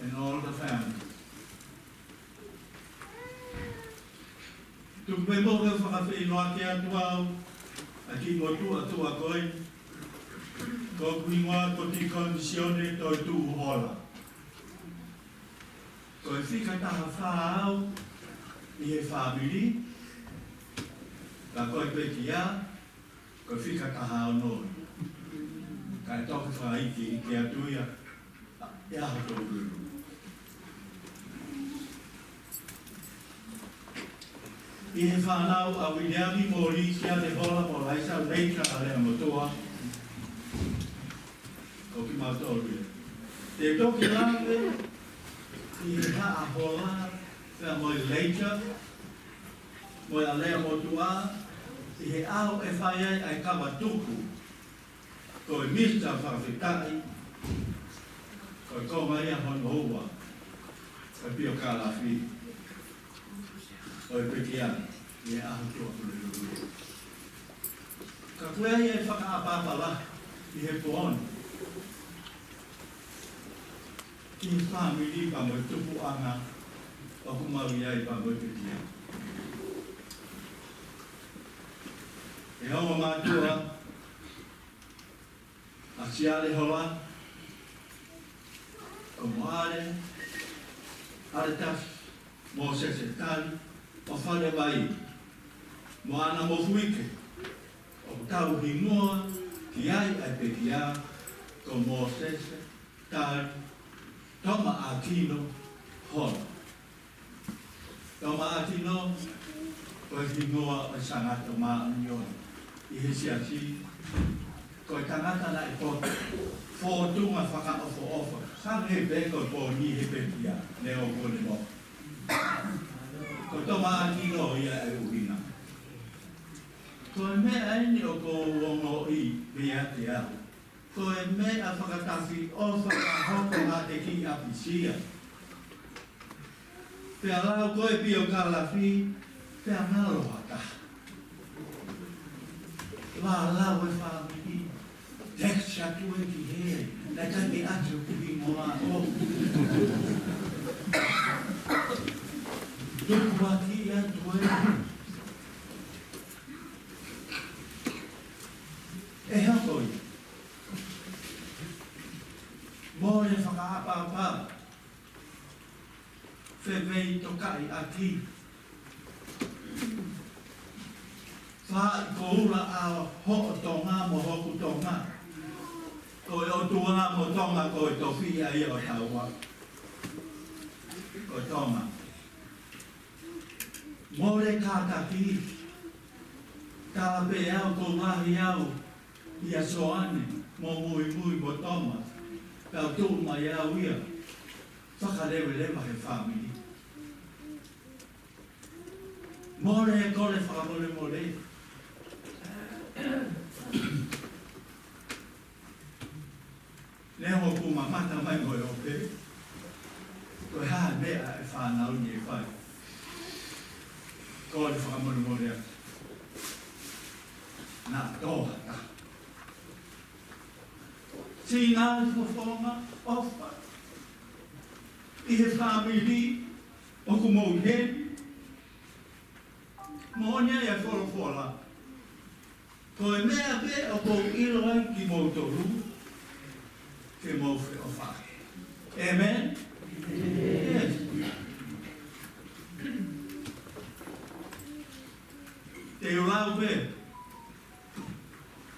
and all the family. To remember the whakawhinoa ki atua a ki motu atua koe, ko kuingoa ko ti kondisione toi tu hola. Ko e whika taha whaau i e whamiri, ka koe peki a, ko e whika taha o noi. Ka e toke whaiki i ke atuia, e aho tō ruru. I he whanau a Williami Mori sia te hola mo laisa leika a lea motoa, ko ki mātou te toki lawe, i he haa hola, whea moi leika, moi a lea motua, i he ao e whaiai ai kawa tuku, ko e mista whawhitai, ko e konga ia hono hoa, ko e pio ka la whi, ko e peki ana, i e aho tua kururu. Ka koea ia e whakaapapala, i he pooni, ki whamiri pa mo tupu anga o kumawi ai pa mo te tia. E hongo mātua a siale hola o moare aretas mo sese tali o whare mai mo ana mo fuike o tau hingoa ki ai ai pe ki a ko mo sese tali Toma Aquino hola. Toma Aquino ko e hingoa o sangata maa uniona. I he siasi ko e tangata na e poto fōtunga whaka ofo. Sang he beko po ni he pekia ne o kone mo. Ko Toma Aquino ia e urina. Ko e mea ini o ko wongo I mea te au. Ko e mea whakatafi o whakahoko ngā te ki apisia. Pea lau koe pio kalafi, pea ngalo hata. Wā lau e whamiri, teksha tu e ki he, na tangi atu kuhi moa o. Tuku aki atu e. E hapoi. More whakaapapa, whewei tokai aki. Wha ko ura a ho tonga mo hoku tonga. Ko e o tuanga mo tonga ko e tofia i o taua. Ko tonga. More kātaki. Ka pe au ko wahi au i a soane mo mui mo tonga. Pau tū mai au ia, whakarewe lewa he whamiri. More e kore whakamore more. Leo ku mamata mai ngoi ope. Koe haa mea e whanau ni e whai. Kore whakamore more. Nā tōha ta. Si ngā whawhonga ofa. I he whamiri o ku mou heni. Monia ia wholofola. Ko e mea pe o kou ilo ai ki mou toru. ke mo fe o fa. Amen? Yes. Te ulau pe.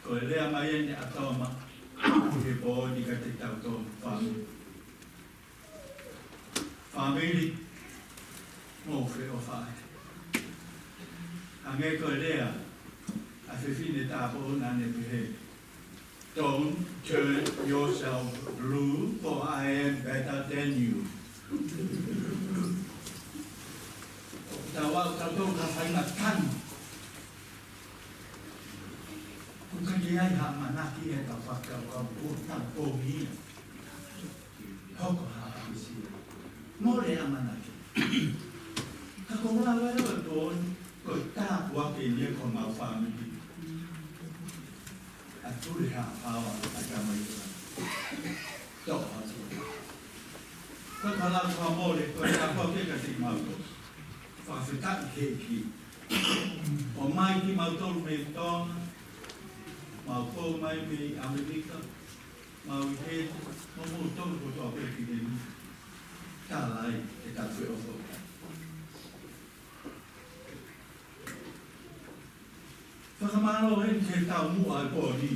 Ko lea mai ene atoma. Ke po di ka te tau tō whāmi. Whāmiri. Mō whi o whāi. A ngai ko lea. A whiwhine tāpo nane pehe. Don't turn yourself blue, for I am better than you. Tawa tato ka whainga tanu. Kung kanyai ha manaki e ka whakau ka pūtang pōhia. Hoko ha amisi. More a manaki. Ka ko wā wera tōn, ko tā wake nia ko mau whamiri. A tūre ha pāwa a ka mai ura. Tō ha tūre. Ko ka lau ka more, ko ka whake ka te mauto. Whawhetaki he ki. O mai ki mautolu me tōna, mau pō mai me Amerika, mau i he, mo mō tōru ko tō pēki te ni. Tā lai e tā whi o whau. Whakamaro he te tau mua e pōni.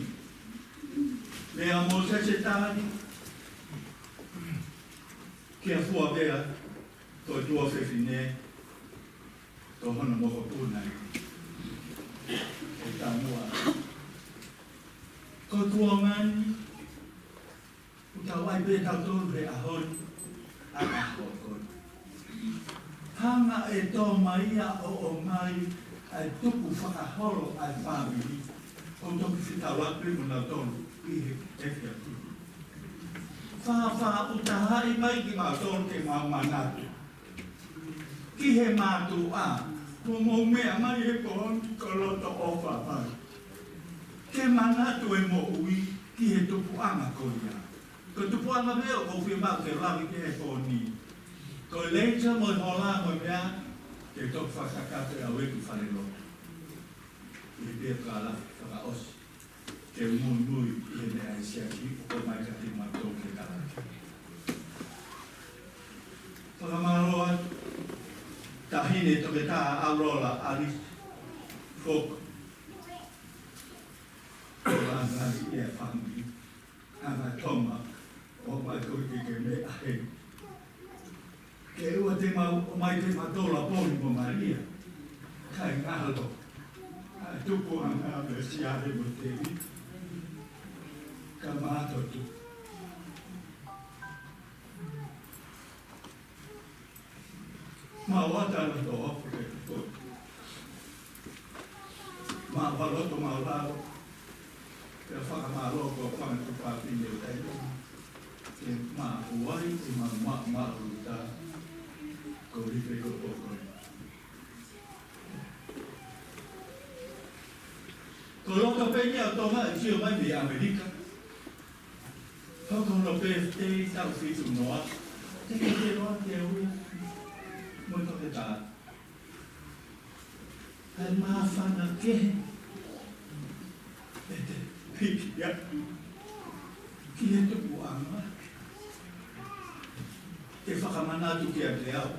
Lea mō se tāni. Kia fua bea, tō tua whewhine, tō hona mōko pūnai. E tau mua. Ko tua mani, uta wai pe tau tōru he ahoni, a aho koi. Hanga e tō maia o mai, ai tuku whakahoro ai whāmiri, o toki whita wape muna tonu, i he tewhia tuku. Whā uta hai mai ki mā tonu ke mā manatu. Ki he mātu a, ko mō mea mai he kohoni ko loto o whāpai. Ke manatu e mo ui, ki he tupu anga koia. Ko tupu anga mea o whia mau ke lawi ke he kohoni. Ko leita mo i hola mo mea, ke tō whakakate a weku whanero. I pia kāla whakaosi. Ke mui i he mea i siaki, o mai ka te mātou ke kāla. Whakamaroa, tahine toke tā aurola aris whok. O angari e whangi, anga toma, o mai koike ke me ahe. Ke ua te mau, o mai te matola pōni mo Maria, kai ngālo, a tupu anga me siare mo te ri, ka mātotu. Mā watara tō ofu ke tōtu. Mā waloto mā raro, ke whakamāro ko whanatu pāpine tei, ke mā huai, ke mā ruta, ko ripe ko oko. Ko roka peña o tonga i sio mai me Amerika. Hoko no pe te tau whitu noa. Te ke te roa te uia. Moito te tā. Ai mā whana ke. E te piki ya. Ki he tupu anga. Te whakamanatu ki a te au.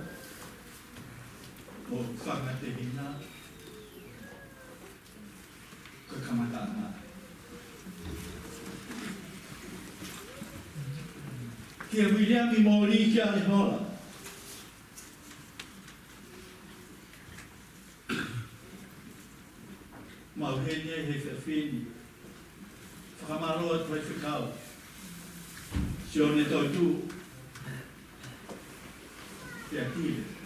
O whanga te hina, ka kamatanga. Kia Williami mōri ki a hola. Mauhenia he whiwhini. Whakamaroa tuai whikau. Sione tau tū. Kia tire.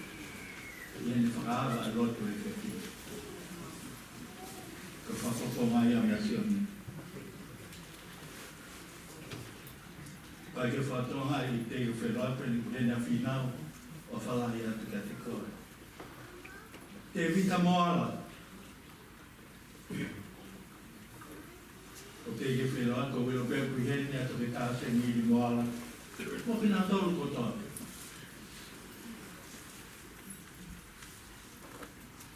Iene whakaava a roto e whiwhini. Ka whawhako mai a mea sione. Pai ke whatonga i te u wherapeni kūrena whinau o whalahi atu ka te koe. Te vita moala. O te ke wherapa o wero pepu i hene atu ke tāse ngiri moala. Mo pina tolu ko tōne.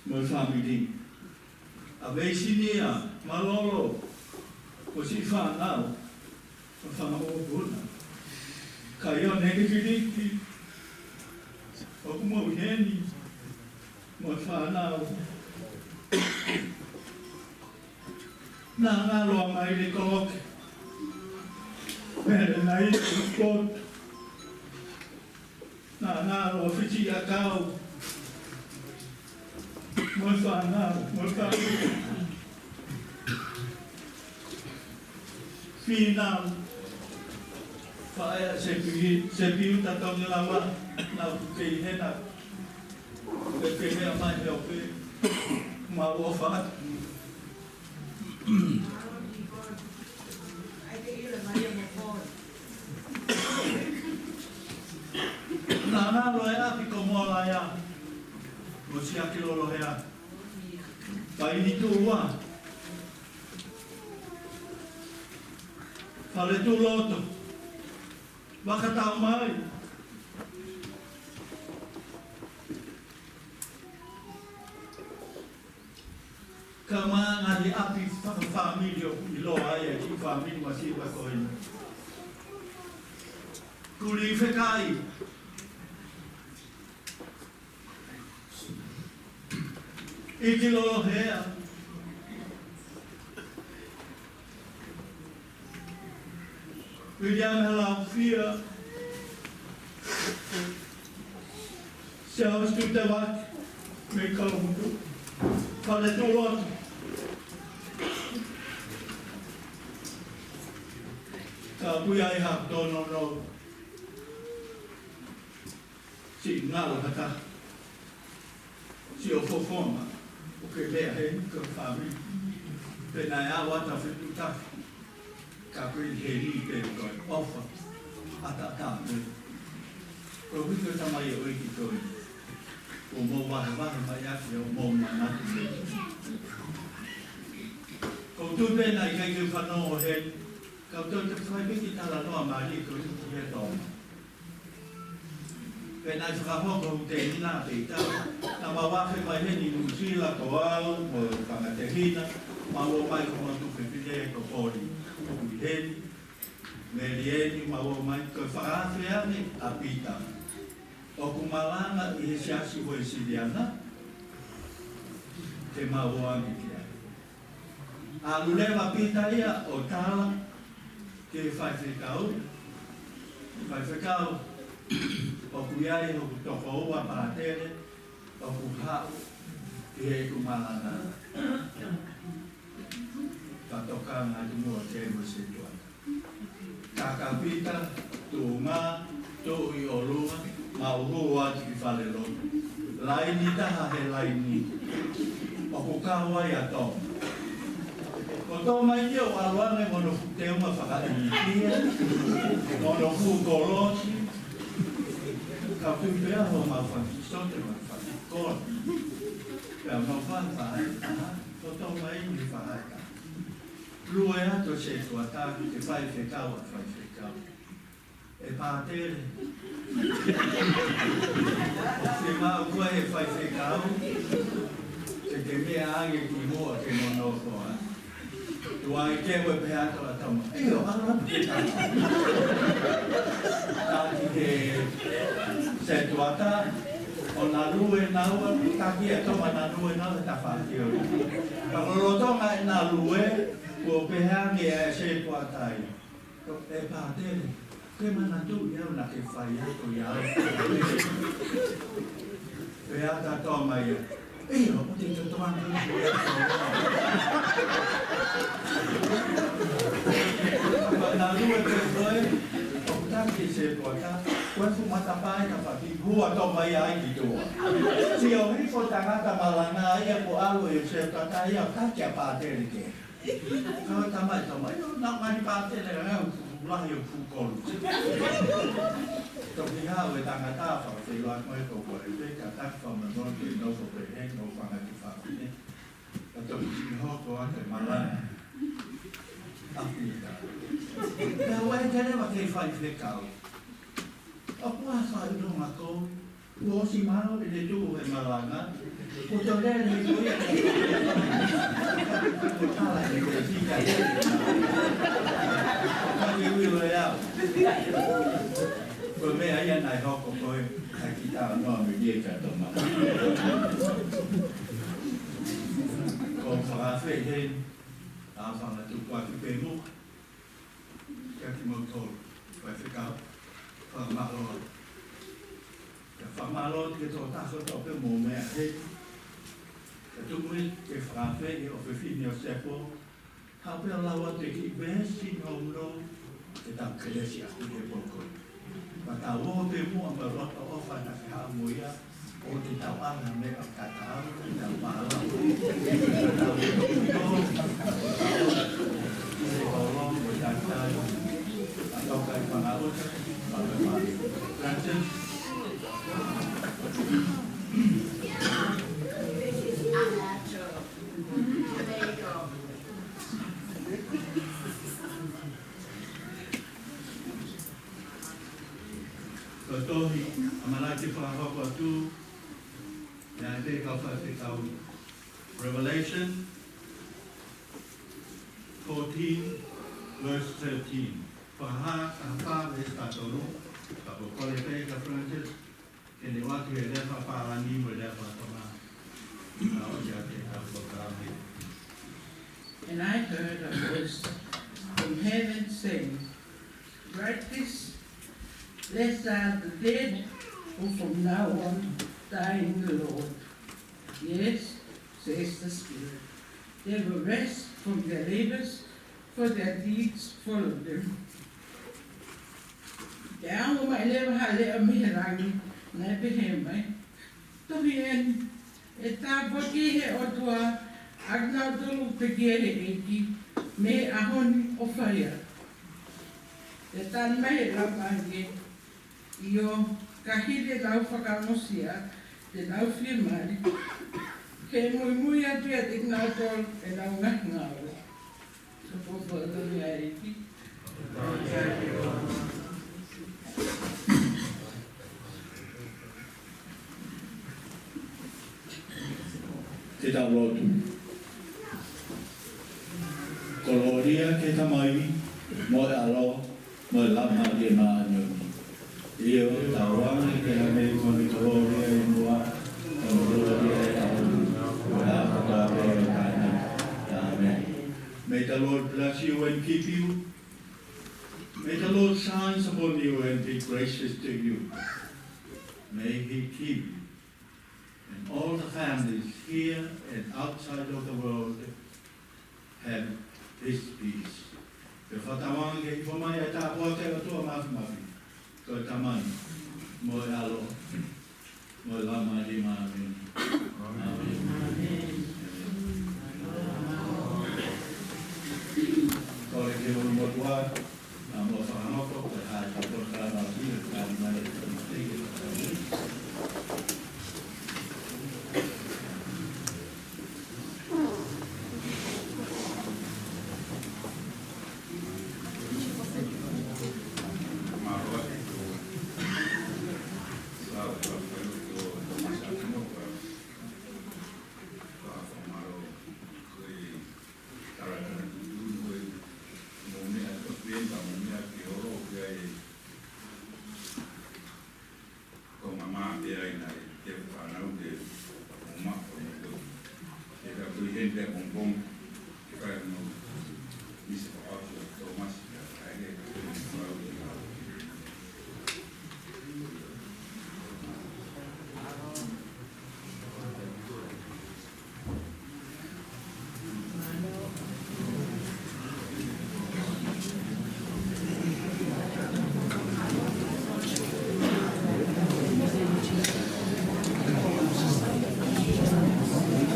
Mo whamiri. A veisinia, malolo, o si whanau, o whanau o puna. Kaya negiti. Ako mo heni. Mo whanau. Nā ngalo mai ni kok. Pere nai kot. Nā ngalo whiti a kau. Mo whanau, mo whanau. Whinau. Whaea se piu tatau ni lawa. Nau kei hena. Ke ke mea mai heo pe. Ma ua whaat. Nā ngā roe api ko mola ia. Mo si aki lolo hea. Pai ni tū ua. Whale tū loto. Waka tau mai. Ka maa ngāri api whakawhamiri o i loa ai e ki whamiri ma si wako ina. Kuri i whekai. I ki lolo hea. William Helau Fia. Siawas tu te wak. Me kaumutu. Whale tū loto. Ka pui ai hap tono no. Si ngalo hata. Si o fofoma. O ke lea he ka whami. Pena e awa ta whitu tafi. Ka pui he ni te koi. Ofa. Ata ta me. Ko wiko tamai o iki toi. O mo wahe mai ake o mo manati. Ko tu pena i kai ke whanau o he. Kau tau te whai piki tala noa maari ko tu ki he tōma. Pena i whakahoko te hina te tau. Na mawake mai heni Nusila ko au, mo whangatehina. Maua mai ko mo tu whipile ko pori. Kui heni, merieni, maua mai ko whakawhi ane a pita. O kumalanga i he siasi hoi siriana. Te maua ane ki ai. A lulewa pita ia o tala. Ke whai whekau. Whai whekau. O kuiai o kutoko ua pātere. O kuhau. I he kumalanga. Ka toka ngā tunua te mo se tuata. Kakapita, tū ngā, tū i o lua, ma uhu ati ki whale lotu. Laini taha he laini. O kukawa i a tōma. Ko tō mai ki o aluane mono te uma whakaitia, mono fukoloti, ka pupea ho ma whakisote ma whakikona. Pea ma whawhai, ko tō mai ni whahai. Lue ato se tuataku te whai whekau a whai whekau. E pātere. Se mau kua e whai whekau, se te mea age ki mua ke mono koa. Tua i kewe pe ato a tama. Eo, ala pe tama. Tāti te se tuata, o nā lue naua, taki e toma nā lue naua ta whātio. Ka rorotonga e nā lue, ko pehangi e se tuatai. E pātere, ke mana tu iau na ke whai ako iau. Pe ata toma ia. Eo, o te tutuanga ni nā lue pe koe, o taki se tuata, koe fu matapai ka whaki hua toma ia ai ki tua. Si o hifo tangata malanga ia po alu e se tuata ia, taki a pātere ke. Kau tamai tamai, nak mari pātere ngau, lahi o kukolu. Toki hau e tangata whaka whiloa koe ko koe, te ka tak whamanoa ke nofo pehe, no whangati whawhine. Ka toki si hoko a te malana. Apita. Pea wai tere wa kei whai whekau. A kua whai runga kou, kua si maro e te tuku e malanga, ko te rere i koe ko tala e koe tika e. Ka ki uilo e au. Ko me ai nai hoko koe ai ki tā noa me ie ka tō mā. Ko whakawhi hei, a whanga tukua ki pe mo. Kia ki mau tōru, koe whikau, whakamalo. Kia whamalo ki tō tāko tō pe mō mea hei. Kia tukui ke whakawhi e o whiwhini o sepo. Hau pia lawa te ki bēsi ngau no, te tau kelesi aku he pokoi. Ma tau o te mua ma rota o whana ki haa muia, o te tau anga me a katau, te tau māla, te tau o te kolong, o tātai, a tokai whangaota, whangamari. Francis? Tohi, amanai te whakahoko atu, nea te kau Revelation 14, verse 13. Whakaha, kahapa, e tātoru, ka pokore te ka Francis, ke ne watu e lewa pārani mo lewa toma. Nā o kia te haupokarami. And I heard a voice from heaven saying, write this, blessed are the dead who from now on die in the Lord. Yes, says the Spirit. They will rest from their labors, for their deeds follow them. Te ango mai lewa ha lea mihirangi, nai pehe mai. Tohi en, e tā poki he otua, agna tolu pekiere eki, me ahoni o whaia. Te tan mai rapange, io kahire lau whakamosia, te lau whimari, ke mui atu e te ngau tol e lau ngahi ngau. So popo atu a eki. Te tau rotu. Koloria ke tamai, mo e alo, mo e lama e maa nyoni. Io tawangi ke hame koni koloria e mua, koloria e au, e Amen. May the Lord bless you and keep you. May the Lord shine upon you and be gracious to you. May He keep you and all the families here and outside of the world have His peace. Te whatawangi e whamai e tā poate o tua mafi. Ko tamani, mo e alo, mo e lama di maami. Amen. Kore ke uru motua, mo whakamoko, te hae ka porkara mafi, ka mai e te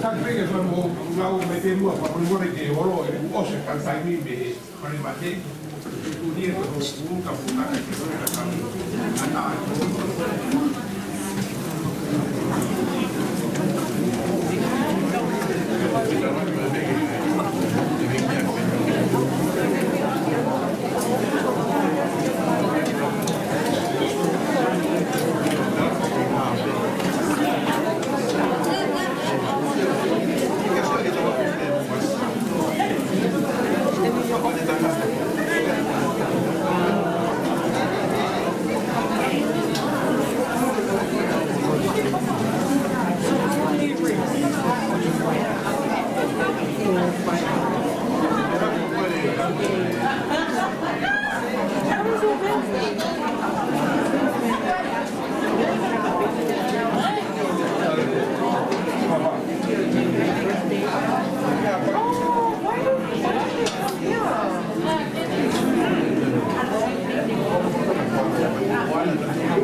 Perché sono un mettendo a favore che oro e un po' se cantai mi be per il mattino tu dire che un caputa che sono Thank you.